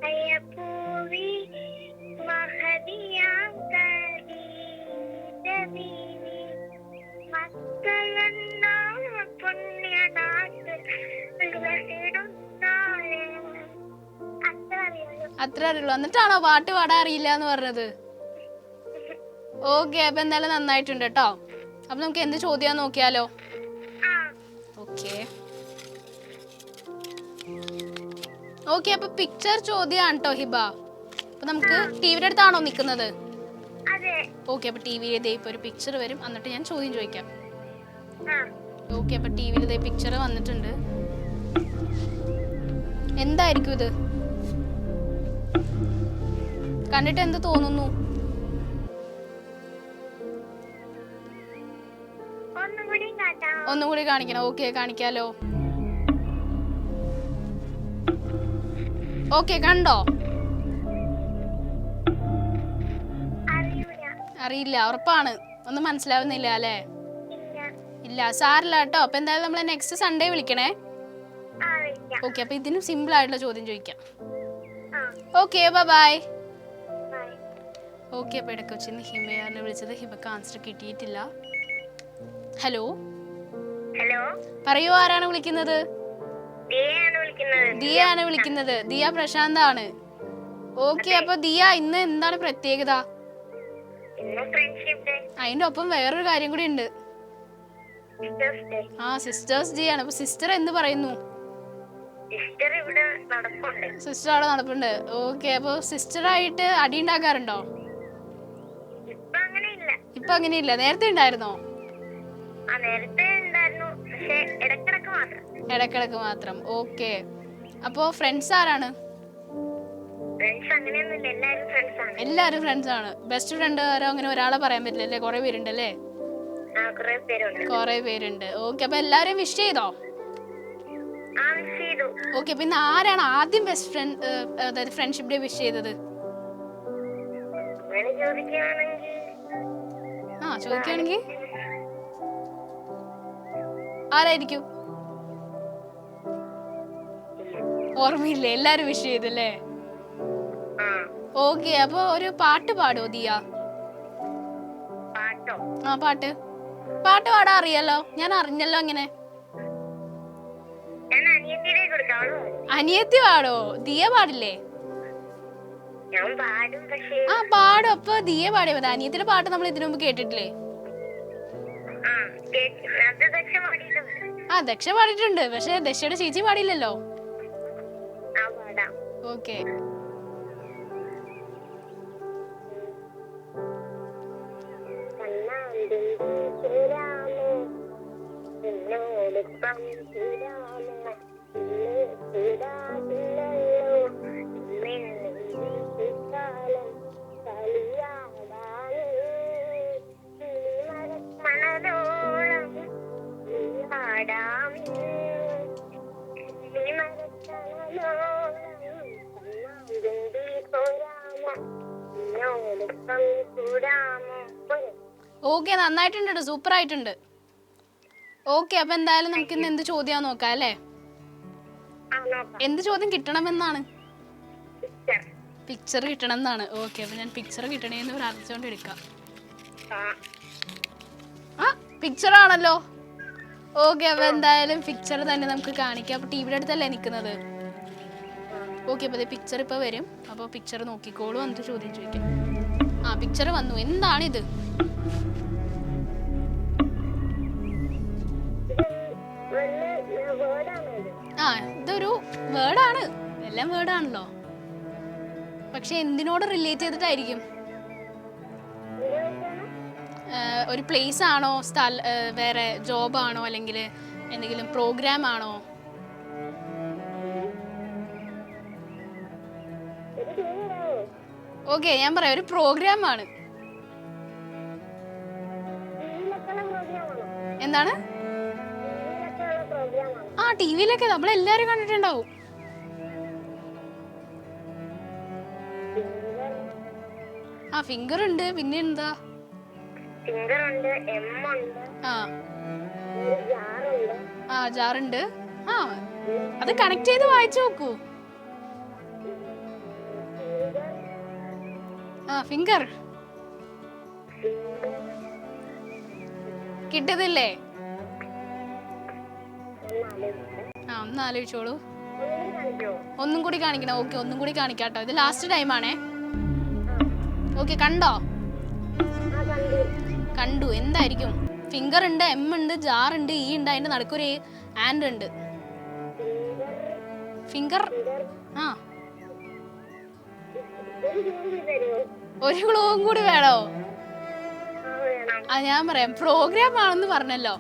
അയ്യപ്പൂവി മഹദിയാം കദീജബീവി മക്കളെന്ന പുണ്യനാട്ട് വിളഹിടുന്നാളെ. അത്ര അറിയുള്ളൂ. എന്നിട്ടാണോ പാട്ട് പാടാൻ അറിയില്ല എന്ന് പറഞ്ഞത്? ഓക്കെ, അപ്പൊ എന്തായാലും നന്നായിട്ടുണ്ട് കേട്ടോ. അപ്പൊ നമുക്ക് എന്ത് ചോദ്യം നോക്കിയാലോ? ഓക്കെ ഓക്കെ, അപ്പൊ പിക്ചർ ചോദ്യമാണ് കേട്ടോ ഹിബ. അപ്പൊ നമുക്ക് ടിവിയുടെ അടുത്താണോ നിക്കുന്നത്? ഓക്കെ, അപ്പൊ ടിവിയിൽ ഇപ്പൊ ഒരു പിക്ചർ വരും, എന്നിട്ട് ഞാൻ ചോദ്യം ചോദിക്കാം. ഓക്കെ, അപ്പൊ ടിവിയിൽ ഇതേ പിക്ചർ വന്നിട്ടുണ്ട്. എന്തായിരിക്കും ഇത്? കണ്ടിട്ട് എന്ത് തോന്നുന്നു? ഒന്നുകൂടി കാണിക്കണം. ഓക്കെ, കാണിക്കാലോ. ഓക്കെ, കണ്ടോ? അറിയില്ല, ഉറപ്പാണ്. ഒന്നും മനസ്സിലാവുന്നില്ല അല്ലേ? ഇല്ല, സാറില്ല കേട്ടോ. അപ്പൊ എന്തായാലും നമ്മളെ നെക്സ്റ്റ് സൺഡേ വിളിക്കണേ. ഓക്കെ, അപ്പൊ ഇതിനും സിമ്പിൾ ആയിട്ടുള്ള ചോദ്യം ചോദിക്കാം. Okay, bye. ഓക്കെ, അപ്പൊ ഇടയ്ക്ക് വെച്ചിന്ന് ഹിമയാണ് വിളിച്ചത്. ഹിബക്ക് ആൻസർ കിട്ടിയിട്ടില്ല. ഹലോ, പറയൂ, ആരാണ് വിളിക്കുന്നത്? ദിയ ആണ് വിളിക്കുന്നത്. ദിയ പ്രശാന്താണ്. ഓക്കെ, അപ്പൊ ദിയ ഇന്ന് എന്താണ് പ്രത്യേകത? അതിന്റെ ഒപ്പം വേറൊരു കാര്യം കൂടി ഉണ്ട്. ആ, സിസ്റ്റേഴ്സ് ഡേ ആണ്. അപ്പൊ സിസ്റ്റർ എന്ത് പറയുന്നു? സിസ്റ്റർ അവിടെ നടപ്പുണ്ട്. ഓക്കെ, അപ്പൊ സിസ്റ്ററായിട്ട് അടി ഉണ്ടാക്കാറുണ്ടോ? ഇപ്പൊ അങ്ങനെയില്ല. നേരത്തെ ഉണ്ടായിരുന്നോ? ഇടക്കിടക്ക് മാത്രം. ഓക്കെ, അപ്പൊ ഫ്രണ്ട്സ് ആരാണ്? എല്ലാരും ഫ്രണ്ട്സ് ആണ്. ബെസ്റ്റ് ഫ്രണ്ട് ആരോ അങ്ങനെ ഒരാളെ പറയാൻ പറ്റില്ലല്ലേ? കൊറേ പേരുണ്ടല്ലേ? കൊറേ പേരുണ്ട്. ഓക്കെ, അപ്പൊ എല്ലാരും വിഷ് ചെയ്തോ? ഓക്കെ, പിന്നെ ആരാണ് ആദ്യം ബെസ്റ്റ് ഫ്രണ്ട്, അതായത് ഫ്രണ്ട്ഷിപ്പ് ഡേ വിഷ് ചെയ്തത്? ആ, ചോദിക്കുകയാണെങ്കിൽ ആരായിരിക്കും? ഓർമ്മയില്ലേ? എല്ലാരും വിഷ് ചെയ്തല്ലേ? ഓക്കെ, അപ്പൊ ഒരു പാട്ട് പാടോ ദിയ? ആ, പാട്ട് പാടാൻ അറിയാലോ. ഞാൻ അറിഞ്ഞല്ലോ. അങ്ങനെ അനിയത്തി പാടോ? ദിയ പാടില്ലേ? ആ, പാടും. അപ്പൊ ദിയ പാടിയാ മതി. അനിയത്തിന്റെ പാട്ട് നമ്മൾ ഇതിനു മുമ്പ് കേട്ടിട്ടില്ലേ? ആ, ദക്ഷ പാടിയിട്ടുണ്ട്. പക്ഷെ ദക്ഷയുടെ ചേച്ചി പാടിയില്ലല്ലോ. ഓക്കെ, ഓക്കെ, നന്നായിട്ടുണ്ട്. സൂപ്പർ ആയിട്ടുണ്ട്. ഓക്കെ, അപ്പൊ എന്തായാലും നമുക്ക് ഇന്ന് എന്ത് ചോദ്യം നോക്കാം അല്ലേ? എന്ത് ചോദ്യം കിട്ടണമെന്നാണ്? പിക്ചർ കിട്ടണം എന്നാണ്. ഓക്കെ, അപ്പൊ ഞാൻ പിക്ചർ കിട്ടണേന്ന് പ്രാർത്ഥിച്ചുകൊണ്ട് എടുക്കാം. ആ, പിക്ചർ ആണല്ലോ. ഓക്കെ, അപ്പൊ എന്തായാലും പിക്ചർ തന്നെ നമുക്ക് കാണിക്കാം. അപ്പൊ ടിവിയുടെ അടുത്തല്ലേ നിൽക്കുന്നത്? ഓക്കെ, അപ്പൊ പിക്ചർ ഇപ്പൊ വരും. അപ്പൊ പിക്ചർ നോക്കിക്കോളൂ, എന്നിട്ട് ചോദ്യം ചോദിക്കാം. ആ, പിക്ചർ വന്നു. എന്താണിത്? ആ, ഇതൊരു വേർഡാണ്. എല്ലാം വേർഡാണല്ലോ. പക്ഷെ എന്തിനോട് റിലേറ്റ് ചെയ്തിട്ടായിരിക്കും? ഒരു പ്ലേസ് ആണോ? വേറെ ജോബാണോ? അല്ലെങ്കിൽ എന്തെങ്കിലും പ്രോഗ്രാം ആണോ? ഓക്കെ, ഞാൻ പറയാം. ഒരു പ്രോഗ്രാം ആണ്. എന്താണ്? ആ, ടിവിയിലൊക്കെ നമ്മളെല്ലാരും കണ്ടിട്ടുണ്ടാവും. ആ, ഫിംഗർ ഉണ്ട്. പിന്നെ എന്താ? ആ, ആ ജാറുണ്ട്. ആ അത് കണക്ട് ചെയ്ത് വായിച്ചു നോക്കൂ. ആ ഫിംഗർ കിട്ടതില്ലേ? ആ ഒന്ന് ആലോചിച്ചോളൂ. ഒന്നും കൂടി കാണിക്കണം. ഓക്കെ ഒന്നും കൂടി കാണിക്കാട്ടോ. ഇത് ലാസ്റ്റ് ടൈമാണേ. ഓക്കെ കണ്ടോ? കണ്ടു. എന്തായിരിക്കും? ഫിംഗർ ഉണ്ട്, എം ഉണ്ട്, ജാർ ഉണ്ട്, ഇ ഉണ്ട്, അതിന്റെ നടുക്കൊരു ആൻഡ് ഉണ്ട്. ഫിംഗർ. ആ ഒരു ക്ലൂവും കൂടി വേണോ? ആ ഞാൻ പറയാം. പ്രോഗ്രാം ആണെന്ന് പറഞ്ഞല്ലോ.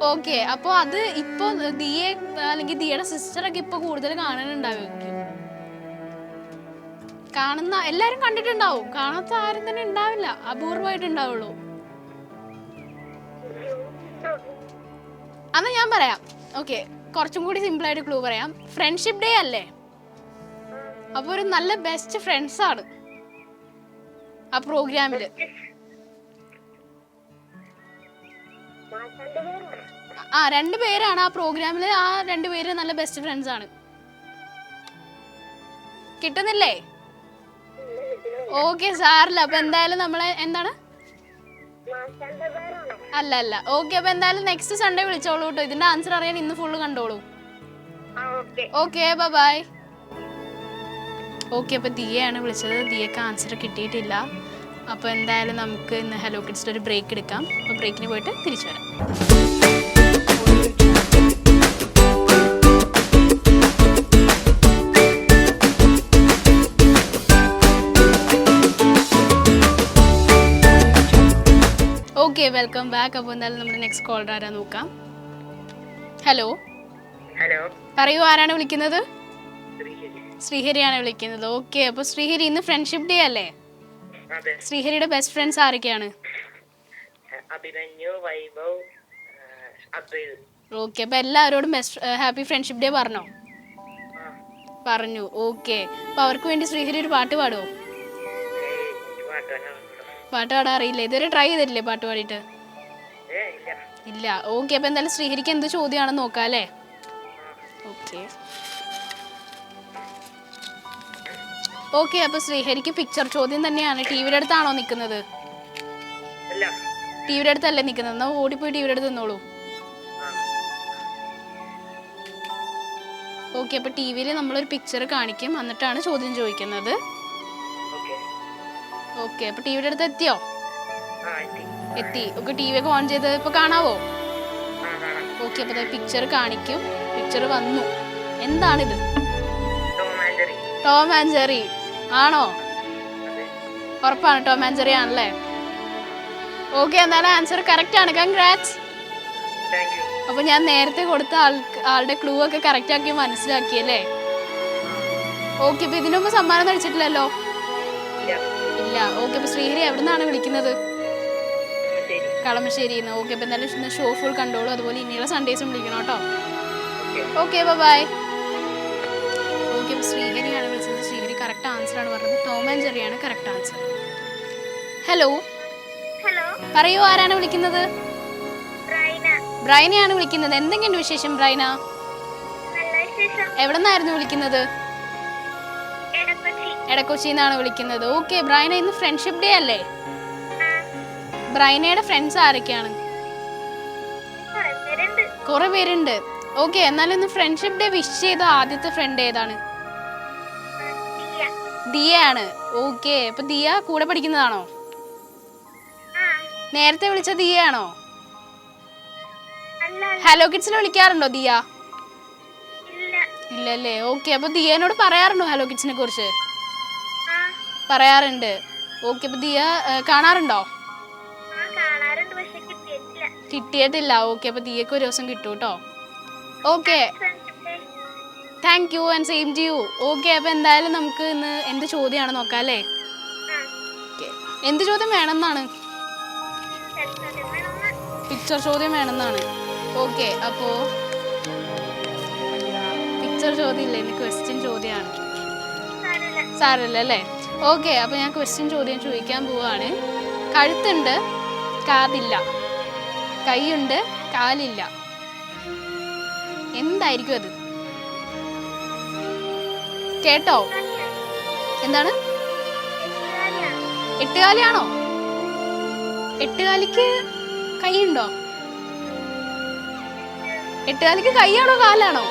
ഓക്കെ അപ്പൊ അത് ഇപ്പൊ ദിയെ അല്ലെങ്കിൽ ദിയയുടെ സിസ്റ്ററൊക്കെ ഇപ്പൊ കൂടുതൽ കാണാനുണ്ടാവുമായിരിക്കും. കാണുന്ന എല്ലാരും കണ്ടിട്ടുണ്ടാവും. കാണാത്ത ആരും തന്നെ ഉണ്ടാവില്ല. അപൂർവമായിട്ട് ഉണ്ടാവുള്ളൂ. അന്ന് ഞാൻ പറയാം. ഓക്കെ കുറച്ചും കൂടി സിമ്പിൾ ആയിട്ട് ക്ലൂ പറയാം. ഫ്രണ്ട്ഷിപ്പ് ഡേ അല്ലേ? അപ്പൊ ഒരു നല്ല ബെസ്റ്റ് ഫ്രണ്ട്സ് ആണ് ആ പ്രോഗ്രാമില്. ആ 2 പേരാണ് ആ പ്രോഗ്രാമില്. ആ 2 പേര് നല്ല ബെസ്റ്റ് ഫ്രണ്ട്സ് ആണ്. കിട്ടുന്നില്ലേ? ഓക്കെ സാറില്ല. അപ്പൊ എന്തായാലും നമ്മളെ എന്താണ്? അല്ല അല്ല. ഓക്കെ അപ്പൊ എന്തായാലും നെക്സ്റ്റ് സൺഡേ വിളിച്ചോളൂ കേട്ടോ. ഇതിന്റെ ആൻസർ അറിയാൻ ഇന്ന് ഫുള്ള് കണ്ടോളൂ. Okay bye. ഓക്കെ അപ്പൊ ദിയയാണ് വിളിച്ചത്. ദിയക്ക് ആൻസർ കിട്ടിയിട്ടില്ല. അപ്പോൾ എന്തായാലും നമുക്ക് ഇന്ന് ഹലോ കിഡ്സിൽ ഒരു ബ്രേക്ക് എടുക്കാം. അപ്പോൾ ബ്രേക്കിന് പോയിട്ട് തിരിച്ചു വരാം. Okay welcome back. അപ്പോൾ എന്തായാലും നമ്മുടെ നെക്സ്റ്റ് കോളർ ആരാ നോക്കാം. ഹലോ ഹലോ പറയൂ, ആരാണ് വിളിക്കുന്നത്? ശ്രീഹരിയാണ് വിളിക്കുന്നത്. ഓക്കെ അപ്പോൾ ശ്രീഹരി, ഇന്ന് ഫ്രണ്ട്ഷിപ്പ് ഡേ അല്ലേ? ശ്രീഹരിയുടെ ബെസ്റ്റ് ഫ്രണ്ട്സ് ആരൊക്കെയാണ്? അഭിമന്യു, വൈഭവ്, അദ്വൈത്. ഓക്കെ അപ്പോൾ എല്ലാവരോടും ഹാപ്പി ഫ്രണ്ട്ഷിപ്പ് ഡേ പറഞ്ഞോ? പറഞ്ഞു. ഓക്കെ അപ്പോൾ അവർക്ക് വേണ്ടി ശ്രീഹരി ഒരു പാട്ട് പാടുമോ? പാട്ട് പാടാൻ അറിയില്ല. ഇതുവരെ ട്രൈ ചെയ്തിട്ടില്ലേ പാട്ട് പാടിയിട്ട്? ഇല്ല. ഓക്കെ അപ്പോൾ എന്തായാലും ശ്രീഹരിക്ക് എന്ത് ചോദ്യമാണെന്ന് നോക്കാം അല്ലേ? ഓക്കെ ഓക്കെ അപ്പോൾ ശ്രീഹരിക്ക് പിക്ചർ ചോദ്യം തന്നെയാണ്. ടിവിയുടെ അടുത്താണോ നിൽക്കുന്നത്? ടിവിയുടെ അടുത്തല്ലേ നിൽക്കുന്നത്? എന്നാൽ ഓടിപ്പോയി ടിവിയുടെ അടുത്ത് നിന്നോളൂ. ഓക്കെ അപ്പോൾ ടി വിയിൽ നമ്മളൊരു പിക്ചർ കാണിക്കും, എന്നിട്ടാണ് ചോദ്യം ചോദിക്കുന്നത്. ഓക്കെ അപ്പോൾ ടിവിയുടെ അടുത്ത് എത്തിയോ? എത്തി. ഓക്കെ ടി വി ഒക്കെ ഓൺ ചെയ്ത് ഇപ്പോൾ കാണാവോ? ഓക്കെ അപ്പോൾ പിക്ചർ കാണിക്കും. പിക്ചർ വന്നു. എന്താണിത്? ടോം ആൻഡ് ജെറി ആണോ? ഉറപ്പാണ് ടോം ആൻഡ് ജെറി ആണല്ലേ? ഓക്കെ എന്നാലും ആൻസർ കറക്റ്റ് ആണ്. കൺഗ്രാറ്റ്സ്. അപ്പൊ ഞാൻ നേരത്തെ കൊടുത്ത ആളുടെ ക്ലൂ ഒക്കെ കറക്റ്റ് ആക്കി മനസ്സിലാക്കിയല്ലേ? ഓക്കെ അപ്പൊ ഇതിനു മുമ്പ് സമ്മാനം കഴിച്ചിട്ടില്ലല്ലോ? ഇല്ല. ഓക്കെ അപ്പൊ ശ്രീഹരി എവിടെ നിന്നാണ് വിളിക്കുന്നത്? കളമശ്ശേരിന്ന്. ഓക്കെ അപ്പൊ എന്തായാലും ഷോ ഫുൾ കണ്ടോളൂ. അതുപോലെ ഇനിയുള്ള സൺഡേസും വിളിക്കണം കേട്ടോ. Okay bye. ഓക്കെ അപ്പൊ ശ്രീഹരിയാണ് വിളിച്ചത്. ശ്രീഹരി കറക്റ്റ് ആൻസർ ആണ് പറഞ്ഞത്. ടോം ആൻഡ് ജെറിയാണ് കറക്റ്റ് ആൻസർ. ഹലോ പറയൂ, ആരാണ് വിളിക്കുന്നത്? ബ്രൈനയാണ് വിളിക്കുന്നത്. എന്തെങ്കിലും വിശേഷം ബ്രൈന? എവിടെ നിന്നായിരുന്നു വിളിക്കുന്നത്? എടക്കൊച്ചിന്നാണ് വിളിക്കുന്നത്. ഓക്കെ ബ്രൈന, ഇന്ന് ഫ്രണ്ട്ഷിപ്പ് ഡേ അല്ലേ? ബ്രൈനയുടെ ഫ്രണ്ട്സ് ആരൊക്കെയാണ്? കുറെ പേരുണ്ട്. ഓക്കെ എന്നാലും ഇന്ന് ഫ്രണ്ട്ഷിപ്പ് ഡേ വിഷ് ചെയ്ത ആദ്യത്തെ ഫ്രണ്ട് ഏതാണ്? ദിയയാണ്. ഓക്കെ അപ്പൊ ദിയ കൂടെ പഠിക്കുന്നതാണോ? നേരത്തെ വിളിച്ച ദിയയാണോ? ഹലോ കിഡ്സിൽ വിളിക്കാറുണ്ടോ ദിയ? ഇല്ലല്ലേ. ഓക്കെ അപ്പൊ ദിയനോട് പറയാറുണ്ടോ ഹലോ കിഡ്സിനെ കുറിച്ച്? പറയാറുണ്ട്. ഓക്കെ അപ്പൊ ദിയ കാണാറുണ്ടോ? കിട്ടിയിട്ടില്ല. ഓക്കെ അപ്പൊ ദിയക്ക് ഒരു ദിവസം കിട്ടൂ കേട്ടോ. Okay thank you and same to you. Okay അപ്പൊ എന്തായാലും നമുക്ക് ഇന്ന് എന്ത് ചോദ്യമാണ് നോക്കാം അല്ലേ? എന്ത് ചോദ്യം വേണമെന്നാണ്? പിക്ചർ ചോദ്യം വേണമെന്നാണ്. ഓക്കെ അപ്പോ പിക്ചർ ചോദ്യം ഇല്ല, ഇന്ന് ക്വസ്റ്റ്യൻ ചോദ്യമാണ്. സാരമില്ല അല്ലേ? ഓക്കെ അപ്പൊ ഞാൻ ക്വസ്റ്റ്യൻ ചോദ്യം ചോദിക്കാൻ പോവാണ്. കഴുത്തുണ്ട്, കാതില്ല. കൈയുണ്ട്, കാലില്ല. എന്തായിരിക്കും അത്? കേട്ടോ? എന്താണ്? എട്ടുകാലിയാണോ? എട്ടുകാലിക്ക് കൈയുണ്ടോ? എട്ടുകാലിക്ക് കൈയാണോ കാലാണോ?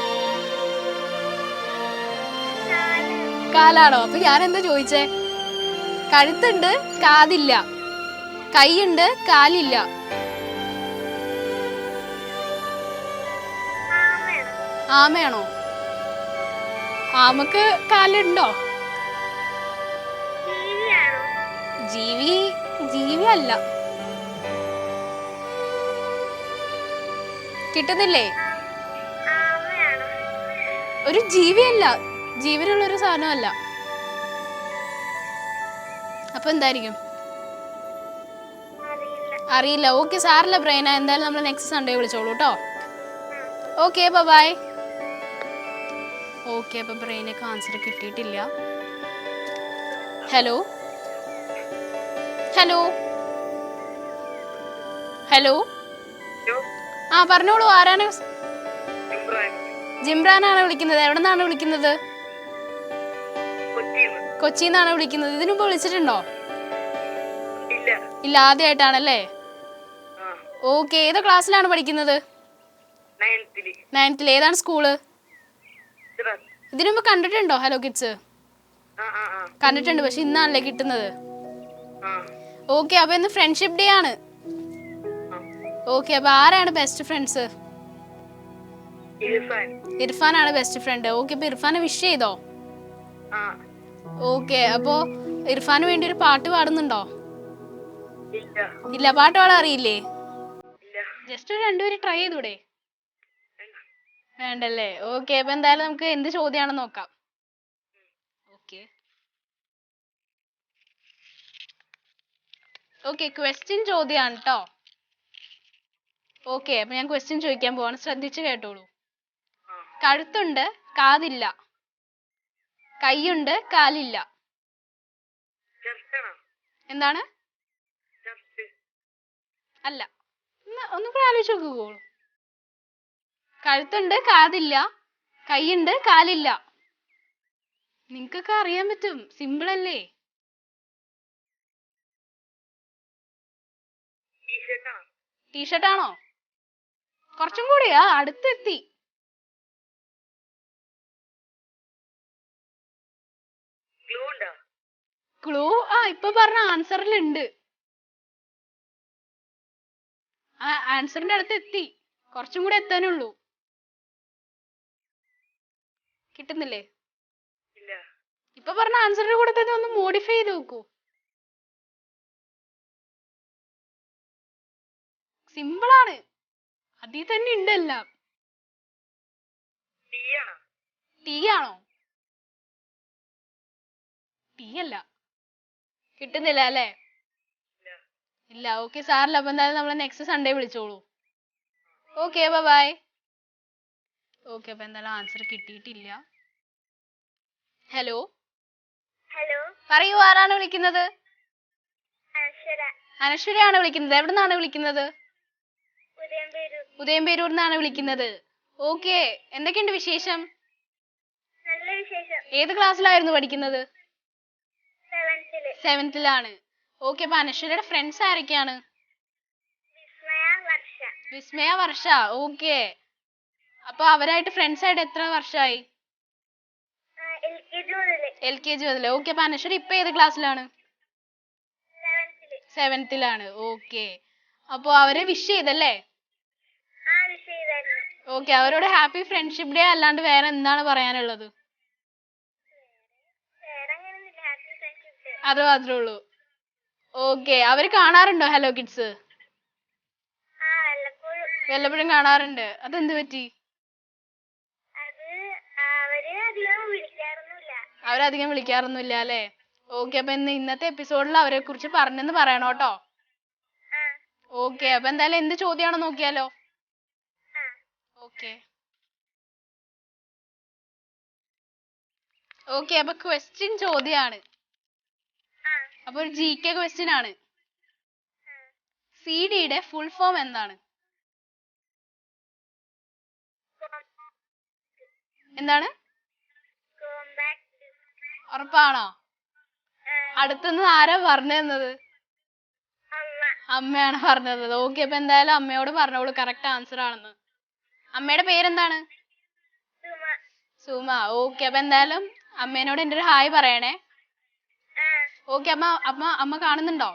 കാലാണോ? അപ്പൊ ഞാൻ എന്താ ചോദിച്ചേ? കഴുത്തുണ്ട്, കാതില്ല. കൈയുണ്ട്, കാലില്ല. ആമയാണോ? ആമക്ക് കാലുണ്ടോ? ജീവി ജീവി അല്ല. കിട്ടുന്നില്ലേ? ഒരു ജീവിയല്ല, ജീവനുള്ളൊരു സാധനമല്ല. അപ്പൊ എന്തായിരിക്കും? അറിയില്ല. ഓക്കെ, സാറില്ല ബ്രെയിന. എന്തായാലും നമ്മൾ നെക്സ്റ്റ് സൺഡേ വിളിച്ചോളൂ കേട്ടോ. Okay, bye. ഓക്കെ, അപ്പൊ ബ്രെയിനൊക്കെ ആൻസർ കിട്ടിയിട്ടില്ല. Hello hello hello. ആ പറഞ്ഞോളൂ, ആരാണ്? ജിംറാനാണ് വിളിക്കുന്നത്. എവിടെ നിന്നാണ് വിളിക്കുന്നത്? കൊച്ചിന്നാണ് വിളിക്കുന്നത്. ഇതിനു മുമ്പ് വിളിച്ചിട്ടുണ്ടോ? ഇല്ല, ആദ്യമായിട്ടാണല്ലേ? ഓക്കെ, ഏത് ക്ലാസ്സിലാണ് പഠിക്കുന്നത്? 9th. ഏതാണ് സ്കൂള്? ഇതിനു മുമ്പ് കണ്ടിട്ടുണ്ടോ ഹലോ കിഡ്സ്? കണ്ടിട്ടുണ്ട്, പക്ഷെ ഇന്നാണല്ലേ കിട്ടുന്നത്. ഓക്കെ, അപ്പൊ ഇന്ന് ഫ്രണ്ട്ഷിപ്പ് ഡേ ആണ്. ഓക്കെ, അപ്പൊ ആരാണ് ബെസ്റ്റ് ഫ്രണ്ട്സ്? ഇർഫാൻ ആണ് ബെസ്റ്റ് ഫ്രണ്ട്. ഓക്കെ, അപ്പൊ ഇർഫാനെ വിഷ് ചെയ്തോ? ഓക്കെ, അപ്പൊ ഇർഫാന് വേണ്ടി ഒരു പാട്ട് പാടുന്നുണ്ടോ? ഇല്ല, പാട്ട് പാടാൻ അറിയില്ലേ? ജസ്റ്റ് ഒരു രണ്ടുപേര് ട്രൈ ചെയ്തൂടെ? വേണ്ടല്ലേ? ഓക്കെ, അപ്പൊ എന്തായാലും നമുക്ക് എന്ത് ചോദ്യമാണെന്ന് നോക്കാം. ഓക്കെ, ക്വസ്റ്റ്യൻ ചോദ്യമാണ് കേട്ടോ. ഓക്കെ, അപ്പൊ ഞാൻ ക്വസ്റ്റ്യൻ ചോദിക്കാൻ പോവാണ്, ശ്രദ്ധിച്ച് കേട്ടോളൂ. കഴുത്തുണ്ട്, കാതില്ല. കൈയുണ്ട്, കാലില്ല. എന്താണ്? അല്ല, ഒന്നും കൂടെ ആലോചിച്ച് നോക്കൂ. കഴുത്തുണ്ട്, കാതില്ല. കൈയുണ്ട്, കാലില്ല. നിങ്ങൾക്കൊക്കെ അറിയാൻ പറ്റും, സിമ്പിൾ അല്ലേ? ടീഷർട്ടാണോ? കുറച്ചും കൂടിയാ, അടുത്തെത്തി. ക്ലൂ ഇപ്പൊ പറഞ്ഞ ആൻസറിലുണ്ട്. ആൻസറിന്റെ അടുത്ത് എത്തി, കുറച്ചും കൂടെ എത്താനുള്ളൂ. കിട്ടുന്നില്ലേ? ഇപ്പൊ പറഞ്ഞ ആൻസറിന്റെ കൂടെ തന്നെ ഒന്ന് മോഡിഫൈ ചെയ്ത് നോക്കൂ. സിമ്പിളാണ്, അതിൽ തന്നെ ഉണ്ട് എല്ലാം. ടീ ആണോ? ടീ അല്ല. കിട്ടുന്നില്ല അല്ലേ? ഇല്ല. ഓക്കെ, സാറില്ല. അപ്പൊ എന്തായാലും നമ്മളെ നെക്സ്റ്റ് സൺഡേ വിളിച്ചോളൂ. Okay, bye. ഓക്കെ, അപ്പൊ എന്തായാലും ആൻസർ കിട്ടിയിട്ടില്ല. ഹലോ പറയൂ, ആരാണ് വിളിക്കുന്നത്? അനശ്വരയാണ് വിളിക്കുന്നത്. എവിടെ നിന്നാണ് വിളിക്കുന്നത്? ഉദയംപേരൂർന്നാണ് വിളിക്കുന്നത്. ഓക്കെ, എന്തൊക്കെയുണ്ട് വിശേഷം? ഏത് ക്ലാസ്സിലായിരുന്നു പഠിക്കുന്നത്? 7th. ഓക്കെ, അപ്പൊ അനശ്വരയുടെ ഫ്രണ്ട്സ് ആരൊക്കെയാണ്? വിസ്മയ, വർഷ. ഓക്കെ, അപ്പൊ അവരായിട്ട് ഫ്രണ്ട്സ് ആയിട്ട് എത്ര വർഷമായി? LKG മുതൽ. ഓക്കെ, അപ്പൊ അനശ്വര ഇപ്പൊ ഏത് ക്ലാസ്സിലാണ്? 7th. ഓക്കെ, അപ്പൊ അവരെ വിഷ് ചെയ്തല്ലേ? ഓക്കെ, അവരോട് ഹാപ്പി ഫ്രണ്ട്ഷിപ്പ് ഡേ അല്ലാണ്ട് വേറെ എന്താണ് പറയാനുള്ളത്? അത് മാത്രമേ ഉള്ളൂ. ഓക്കെ, അവര് കാണാറുണ്ടോ ഹലോ കിഡ്സ്? വല്ലപ്പോഴും കാണാറുണ്ട്. അതെന്ത് പറ്റി? അവരധികം വിളിക്കാറൊന്നുമില്ല അല്ലേ? ഓക്കെ, അപ്പൊ ഇന്നത്തെ എപ്പിസോഡിൽ അവരെ കുറിച്ച് പറഞ്ഞെന്ന് പറയണോ കേട്ടോ. ഓക്കെ, അപ്പൊ എന്തായാലും എന്ത് ചോദ്യമാണോ നോക്കിയാലോ? ഓക്കെ, അപ്പൊ ക്വസ്റ്റ്യൻ ചോദ്യമാണ്. അപ്പൊ ഒരു GK ക്വസ്റ്റ്യൻ ആണ്. CD യുടെ ഫുൾ ഫോം എന്താണ്? എന്താണ്? Compact disk. ഉറപ്പാണോ? അടുത്തുനിന്ന് ആരാ പറഞ്ഞു തന്നത്? അമ്മ. അമ്മയാണ് പറഞ്ഞത്. ഓക്കെ, അപ്പൊ എന്തായാലും അമ്മയോട് പറഞ്ഞോളൂ കറക്റ്റ് ആൻസർ ആണെന്ന്. അമ്മയുടെ പേരെന്താണ്? സുമ. സുമ. ഓക്കെ, അപ്പൊ എന്തായാലും അമ്മേനോട് എൻ്റെ ഒരു ഹായ് പറയണേ. ഓക്കെ, അമ്മ കാണുന്നുണ്ടോ?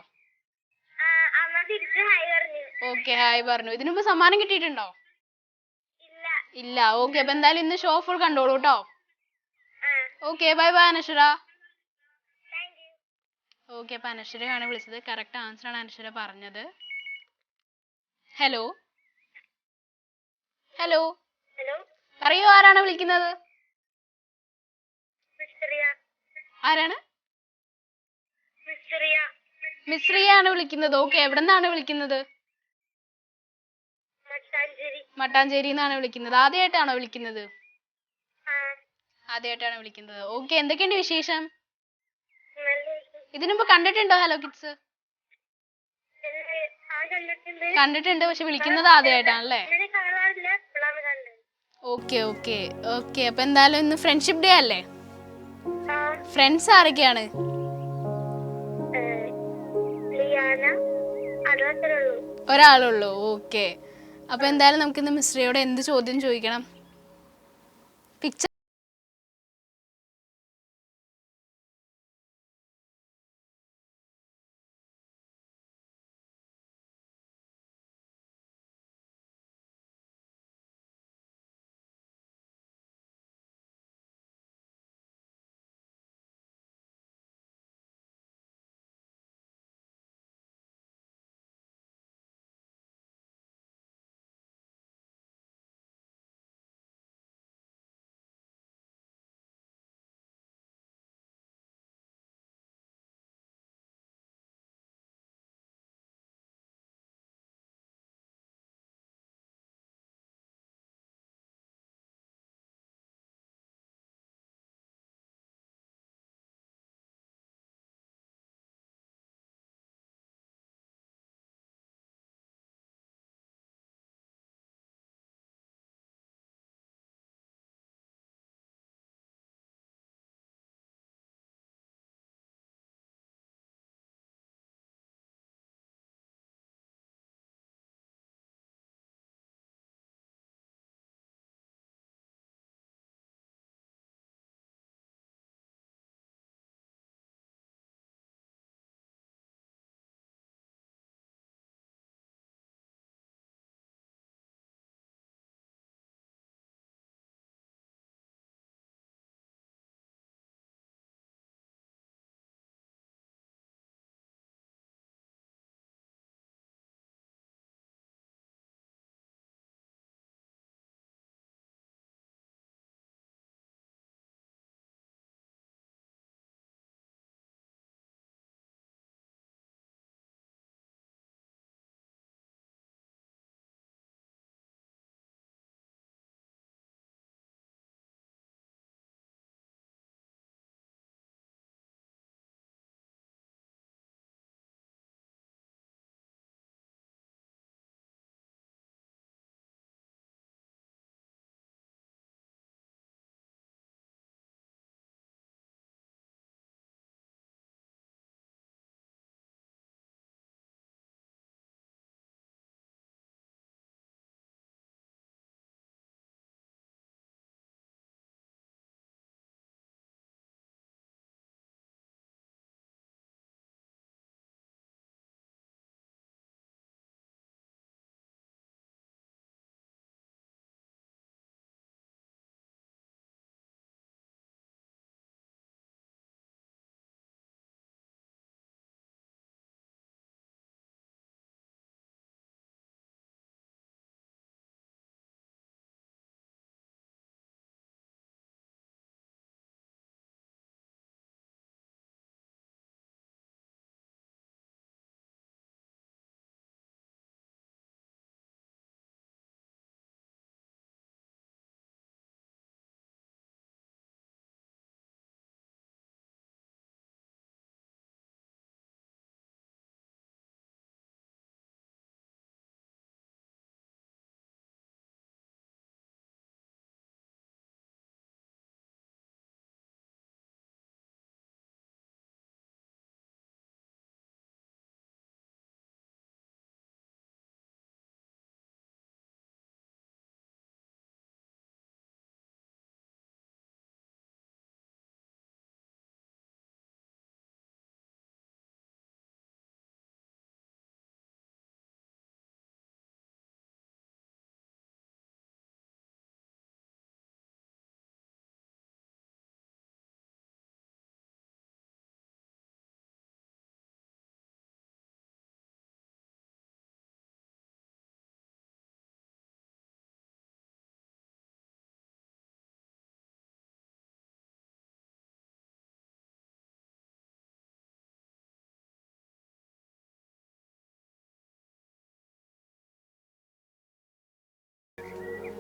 അമ്മ തിരിച്ച് ഹായ് പറഞ്ഞു. ഓക്കെ, ഹായ് പറഞ്ഞു. ഇതിനു മുമ്പ് സമ്മാനം കിട്ടിയിട്ടുണ്ടോ? ഇല്ല. ഇല്ല. ഓക്കെ, അപ്പൊ എന്തായാലും ഇന്ന് ഷോ ഫുൾ കണ്ടോളൂ കേട്ടോ. Okay, bye bye Anaswara. Thank you. Okay, അപ്പൊ അനശ്വരയാണ് വിളിച്ചത്. കറക്റ്റ് ആൻസർ ആണ് അനശ്വര പറഞ്ഞത്. Hello hello, hello. പറയൂ, ആരാണ് വിളിക്കുന്നത്? മിസ്റ്ററിയ. ആരാണ്? മിസ്റ്ററിയ. മിശ്രിയാണ് വിളിക്കുന്നത്. ഓക്കെ, എവിടെ നിന്നാണ് വിളിക്കുന്നത്? മട്ടാഞ്ചേരി. മട്ടാഞ്ചേരി നിന്നാണ് വിളിക്കുന്നത്. ആദ്യമായിട്ടാണോ വിളിക്കുന്നത്? ആ. ആദ്യമായിട്ടാണ് വിളിക്കുന്നത്. ഓക്കെ, എന്തൊക്കെയുണ്ട് വിശേഷം? നല്ല വിശേഷം. ഇതിനു മുമ്പ് കണ്ടിട്ടുണ്ടോ ഹലോ കിഡ്സ്? കണ്ടിട്ടുണ്ട്. കണ്ടിട്ടുണ്ട്, പക്ഷെ വിളിക്കുന്നത് ആദ്യമായിട്ടാണല്ലേ? ഇങ്ങനെ കാണാറില്ല, ഇപ്പോഴാണ് കണ്ടത്. ഓക്കെ ഓക്കെ ഓക്കെ, അപ്പൊ എന്തായാലും ഇന്ന് ഫ്രണ്ട്ഷിപ്പ് ഡേ അല്ലേ? ആ. ഫ്രണ്ട്സ് ആരൊക്കെയാണ്? ലിയാന, അതത്രേ ഉള്ളൂ. ഒരാളുള്ളൂ. ഓക്കെ, അപ്പൊ എന്തായാലും നമുക്കിന്ന് മിശ്രയോട് എന്ത് ചോദ്യം ചോദിക്കണം? പിക്ചർ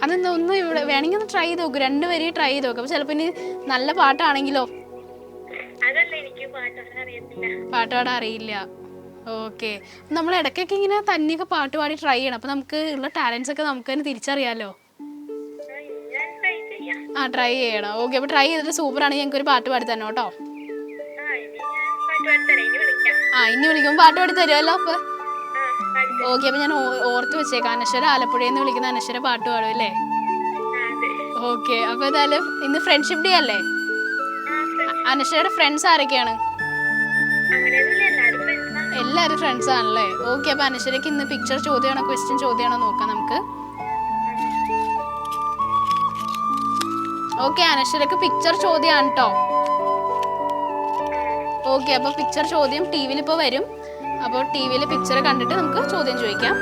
അതെന്താ ഒന്ന് ഇവിടെ വേണമെങ്കിൽ ഒന്ന് ട്രൈ ചെയ്ത് നോക്ക്, രണ്ടുപേരെയും ട്രൈ ചെയ്ത് നോക്ക്. അപ്പോൾ ചിലപ്പോൾ ഇനി നല്ല പാട്ടാണെങ്കിലോ? അതല്ല, എനിക്ക് പാട്ടൊന്നും അറിയത്തില്ല. പാട്ട് പാടാൻ അറിയില്ല. ഓക്കെ, നമ്മൾ ഇടയ്ക്കൊക്കെ ഇങ്ങനെ തന്നെയൊക്കെ പാട്ട് പാടി ട്രൈ ചെയ്യണം. അപ്പോൾ നമുക്ക് ഉള്ള ടാലൻസ് ഒക്കെ നമുക്ക് തന്നെ തിരിച്ചറിയാമല്ലോ. ഞാൻ ട്രൈ ചെയ്യാം. ട്രൈ ചെയ്യണം. ഓക്കെ, അപ്പോൾ ട്രൈ ചെയ്തിട്ട് സൂപ്പറാണെങ്കിൽ ഞങ്ങൾക്ക് ഒരു പാട്ട് പാടി തന്നെ കേട്ടോ. ഇനി ഞാൻ പാട്ട് പാടിത്തരാം. ഇനി വിളിക്കാം. ഇനി വിളിക്കുമ്പോൾ പാട്ട് പാടി തരുമല്ലോ അപ്പോൾ. പാടിത്തരാം. ഓക്കെ, അപ്പോൾ ഞാൻ ഓർത്ത് വെച്ചേക്കാം. അനശ്വര ആലപ്പുഴയിൽ നിന്ന് വിളിക്കുന്ന അനശ്വര പാട്ട് പാടും അല്ലേ? അതെ. ഓക്കെ, അപ്പോൾ എന്തായാലും ഇന്ന് ഫ്രണ്ട്ഷിപ്പ് ഡേ അല്ലേ? അനശ്വരയുടെ ഫ്രണ്ട്സ് ആരൊക്കെയാണ്? അങ്ങനെയൊന്നുമില്ല, എല്ലാവരും friends ആണ്. എല്ലാവരും ഫ്രണ്ട്സ് ആണല്ലേ? ഓക്കെ, അപ്പോൾ അനശ്വരയ്ക്ക് ഇന്ന് പിക്ചർ ചോദ്യമാണോ ക്വസ്റ്റ്യൻ ചോദ്യമാണോ നോക്കാം നമുക്ക്. ഓക്കെ, അനശ്വരക്ക് പിക്ചർ ചോദ്യമാണ് കേട്ടോ. ഓക്കെ, അപ്പോൾ പിക്ചർ ചോദ്യം ടി വിയിൽ ഇപ്പോൾ വരും. അപ്പോൾ ടി വിയിൽ പിക്ചർ കണ്ടിട്ട് നമുക്ക് ചോദ്യം ചോദിക്കാം.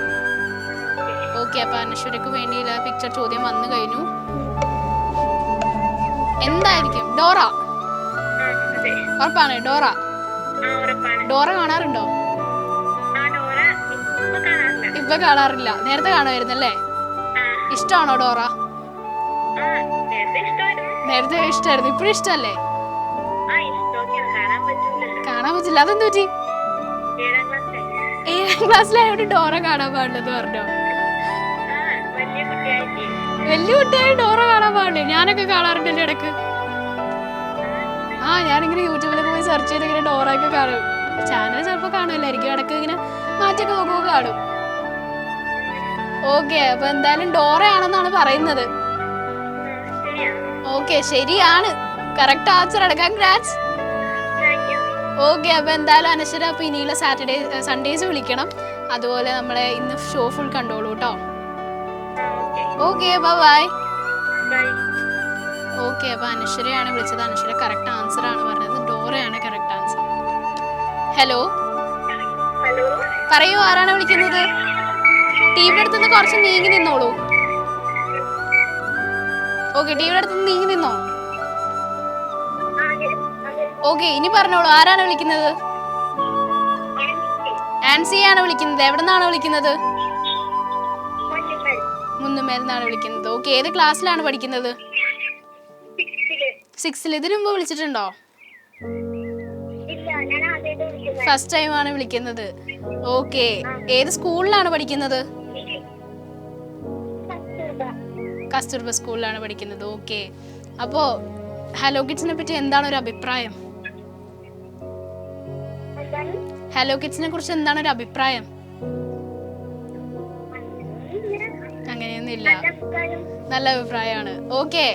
ഓക്കെ, അപ്പോൾ അനശ്വരക്ക് വേണ്ടിയുള്ള പിക്ചർ ചോദ്യം വന്നു കഴിഞ്ഞു. എന്തായിരിക്കും? ഡോറ. അതെ. ഉറപ്പാണ് ഡോറ? ഉറപ്പാണ്. ഡോറ കാണാറുണ്ടോ? ഡോറ ഇപ്പൊ കാണാറില്ല. ഇപ്പൊ കാണാറില്ല, നേരത്തെ കാണുമായിരുന്നല്ലേ? ഇഷ്ടമാണോ ഡോറ? നേരത്തെ ഇഷ്ടമായിരുന്നു. നേരത്തെ ഇഷ്ടമായിരുന്നു, ഇപ്പോഴും ഇഷ്ടമല്ലേ? ഇഷ്ടമൊക്കെയാണ്, കാണാൻ പറ്റൂലല്ലോ. കാണാൻ പറ്റില്ല, അതെന്ത് പറ്റി? 7ാം ക്ലാസ്സിലായി. 7ാം ക്ലാസ്സിലായോണ്ട് ഡോറ കാണാൻ പാടില്ലെന്ന് പറഞ്ഞോ? വലിയ കുട്ടിയായിട്ട്. വലിയ കുട്ടിയായി ഡോറ കാണാൻ പാടില്ലേ? ഞാനൊക്കെ കാണാറുണ്ടല്ലോ ഇടക്ക്. ഞാനിങ്ങനെ യൂട്യൂബിലൊക്കെ പോയി സെർച്ച് ചെയ്ത് ഇങ്ങനെ ഡോറയൊക്കെ കാണും. ചാനൽ ചിലപ്പോൾ കാണുമല്ലായിരിക്കും, ഇടയ്ക്ക് ഇങ്ങനെ മാറ്റൊക്കെ നോക്കുമ്പോൾ കാണും. ഓക്കെ, അപ്പോൾ എന്തായാലും ഡോറയാണെന്നാണ് പറയുന്നത്. ഓക്കെ, ശരിയാണ്. കറക്റ്റ് ആൻസർ എടുക്കാം. കൺഗ്രാറ്റ്സ്. ഓക്കെ, അപ്പോൾ എന്തായാലും അനശ്വര അപ്പോൾ ഇനിയുള്ള സൺഡേസ് വിളിക്കണം. അതുപോലെ നമ്മളെ ഇന്ന് ഷോ ഫുൾ കണ്ടോളൂ കേട്ടോ. Okay, bye. ഓക്കെ, അപ്പോൾ അനശ്വരയാണ് വിളിച്ചത്. അനശ്വര കറക്റ്റ് ആൻസർ ആണ് പറഞ്ഞത്. ഡോറയാണ് കറക്റ്റ് ആൻസർ. ഹലോ, പറയൂ, ആരാണ് വിളിക്കുന്നത്? ടിവിയുടെ അടുത്തുനിന്ന് കുറച്ച് നീങ്ങി നിന്നോളൂ. ഓക്കെ, ടിവിയുടെ അടുത്തുനിന്ന് നീങ്ങി നിന്നോ? ഓക്കെ, ഇനി പറഞ്ഞോളൂ, ആരാണ് വിളിക്കുന്നത്? ആൻസിയാണ് വിളിക്കുന്നത്. എവിടെ നിന്നാണ് വിളിക്കുന്നത്? മുന്നുമേൽന്നാണ് വിളിക്കുന്നത്. ഓക്കെ, ഏത് ക്ലാസ്സിലാണ് പഠിക്കുന്നത്? 6ൽ. ഇതിനു മുമ്പ് വിളിച്ചിട്ടുണ്ടോ? ഫസ്റ്റ് ടൈം ആണ് വിളിക്കുന്നത്. ഓക്കെ, ഏത് സ്കൂളിലാണ് പഠിക്കുന്നത്? കസ്തൂർബ സ്കൂളിലാണ് പഠിക്കുന്നത്. ഓക്കെ, അപ്പോൾ ഹലോ കിഡ്സിനെ പറ്റി എന്താണ് ഒരു അഭിപ്രായം? ഹലോ കിഡ്സിനെ കുറിച്ച് എന്താണ് ഒരു അഭിപ്രായം? അങ്ങനെയൊന്നുമില്ല, നല്ല അഭിപ്രായമാണ്. ഓക്കെ,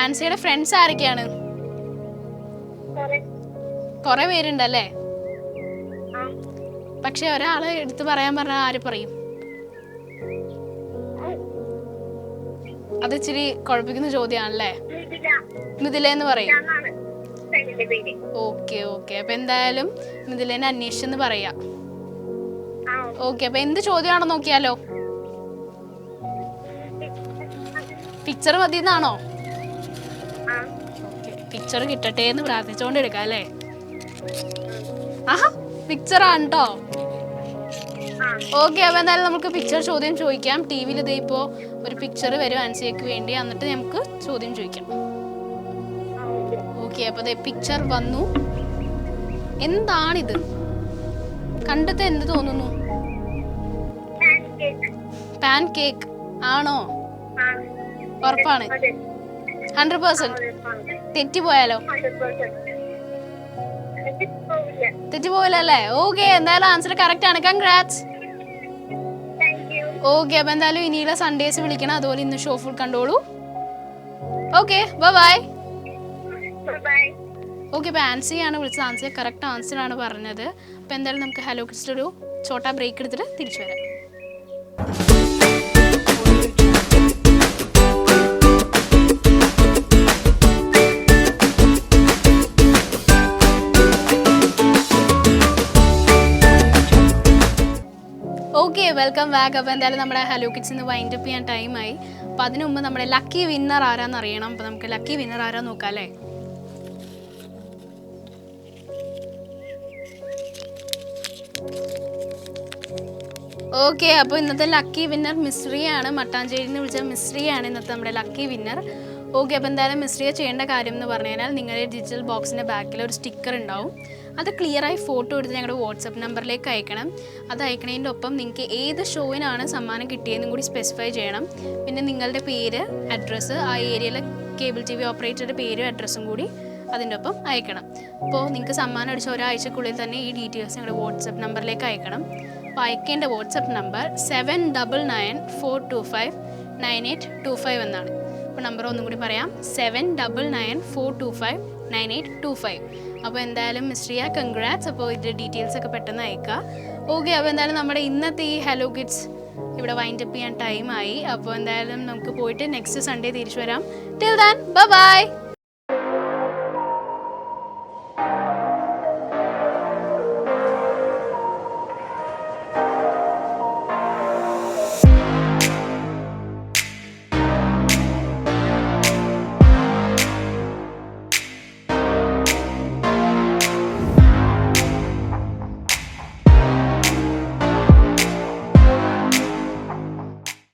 ആൻസിയുടെ ഫ്രണ്ട്സ് ആരൊക്കെയാണ്? കുറെ പേരുണ്ടല്ലേ? പക്ഷെ ഒരാള് എടുത്ത് പറയാൻ പറഞ്ഞാൽ ആര് പറയും? അത് ഇച്ചിരി കുഴപ്പിക്കുന്ന ചോദ്യമാണല്ലേ? മിഥിലെന്ന് പറയും. ഓക്കെ, അപ്പൊ എന്തായാലും മിഥിലേനെ അന്വേഷിച്ചെന്ന് പറയാം. ഓക്കെ, അപ്പൊ എന്ത് ചോദ്യമാണോ നോക്കിയാലോ? പിക്ചർ മതിയെന്നാണോ? പിക്ചർ കിട്ടട്ടെ എന്ന് പ്രാർത്ഥിച്ചുകൊണ്ട് എടുക്കാം അല്ലേ? പിക്ചറാണ് കേട്ടോ. ഓക്കെ, അപ്പോൾ എന്തായാലും നമുക്ക് പിക്ചർ ചോദ്യം ചോദിക്കാം. ടി വിയിൽ ഇതേ ഇപ്പോൾ ഒരു പിക്ചർ വരും ആൻസിയക്ക് വേണ്ടി, എന്നിട്ട് നമുക്ക് ചോദ്യം ചോദിക്കാം. ഓക്കെ, അപ്പോൾ അതേ പിക്ചർ വന്നു. എന്താണിത്? കണ്ടിട്ട് എന്ത് തോന്നുന്നു? പാൻ കേക്ക് ആണോ? ഉറപ്പാണ്? 100%? തെറ്റിപ്പോയാലോ? തെറ്റിപ്പോയില്ലല്ലേ? ഓക്കെ, എന്തായാലും ആൻസർ കറക്റ്റ് ആണ്. കൺഗ്രാറ്റ്സ്. ഓക്കെ, അപ്പോൾ എന്തായാലും ഇനിയുള്ള സൺഡേസ് വിളിക്കണം. അതുപോലെ ഇന്ന് ഷോ ഫുൾ കണ്ടോളൂ. Okay, bye. ഓക്കെ, അപ്പോൾ ആൻസിയാണ് വിളിച്ചത്. ആൻസിയെ കറക്റ്റ് ആൻസർ ആണ് പറഞ്ഞത്. അപ്പോൾ എന്തായാലും നമുക്ക് ഹലോ കിഡ്സിൽ ഒരു ചോട്ടാ ബ്രേക്ക് എടുത്തിട്ട് തിരിച്ചു വരാം. Okay, welcome back. അപ്പോൾ എന്തായാലും നമ്മുടെ ഹലോ കിഡ്സ് ഇന്ന് വൈൻഡ് അപ്പ് ചെയ്യാൻ ടൈമായി. അപ്പോൾ അതിനു മുമ്പ് നമ്മുടെ ലക്കി വിന്നർ ആരാന്ന് അറിയണം. അപ്പോൾ നമുക്ക് ലക്കി വിന്നർ ആരാ നോക്കാം അല്ലേ? ഓക്കെ, അപ്പോൾ ഇന്നത്തെ ലക്കി വിന്നർ മിസ്രിയാണ്. മട്ടാഞ്ചേരിയിൽ നിന്ന് വിളിച്ച മിസ്രിയാണ് ഇന്നത്തെ നമ്മുടെ ലക്കി വിന്നർ. ഓക്കെ, അപ്പോൾ എന്തായാലും മിസ്രിയെ ചെയ്യേണ്ട കാര്യം എന്ന് പറഞ്ഞു കഴിഞ്ഞാൽ നിങ്ങളുടെ ഡിജിറ്റൽ ബോക്സിൻ്റെ ബാക്കിൽ ഒരു സ്റ്റിക്കർ ഉണ്ടാവും. അത് ക്ലിയറായി ഫോട്ടോ എടുത്ത് ഞങ്ങളുടെ വാട്സപ്പ് നമ്പറിലേക്ക് അയക്കണം. അത് അയക്കണതിൻ്റെ ഒപ്പം നിങ്ങൾക്ക് ഏത് ഷോയിനാണ് സമ്മാനം കിട്ടിയതെന്നും കൂടി സ്പെസിഫൈ ചെയ്യണം. പിന്നെ നിങ്ങളുടെ പേര്, അഡ്രസ്സ്, ആ ഏരിയയിലെ കേബിൾ TV ഓപ്പറേറ്ററുടെ പേരും അഡ്രസ്സും കൂടി അതിൻ്റെ ഒപ്പം അയക്കണം. അപ്പോൾ നിങ്ങൾക്ക് സമ്മാനം അടിച്ച ഒരാഴ്ചക്കുള്ളിൽ തന്നെ ഈ ഡീറ്റെയിൽസ് ഞങ്ങളുടെ വാട്സപ്പ് നമ്പറിലേക്ക് അയക്കണം. അപ്പോൾ അയക്കേണ്ട വാട്സപ്പ് നമ്പർ 7994259825 എന്നാണ്. അപ്പോൾ നമ്പർ ഒന്നും കൂടി പറയാം, 7994259825. അപ്പോൾ എന്തായാലും മിസ്രിയ കൺഗ്രാറ്റ്സ്. അപ്പോൾ ഇതിൻ്റെ ഡീറ്റെയിൽസ് ഒക്കെ പെട്ടെന്ന് അയക്കുക. ഓക്കെ, അപ്പോൾ എന്തായാലും നമ്മുടെ ഇന്നത്തെ ഈ ഹലോ കിഡ്സ് ഇവിടെ വൈൻഡപ്പ് ചെയ്യാൻ ടൈമായി. അപ്പോൾ എന്തായാലും നമുക്ക് പോയിട്ട് നെക്സ്റ്റ് സൺഡേ തിരിച്ചു വരാം. Till than bye bye.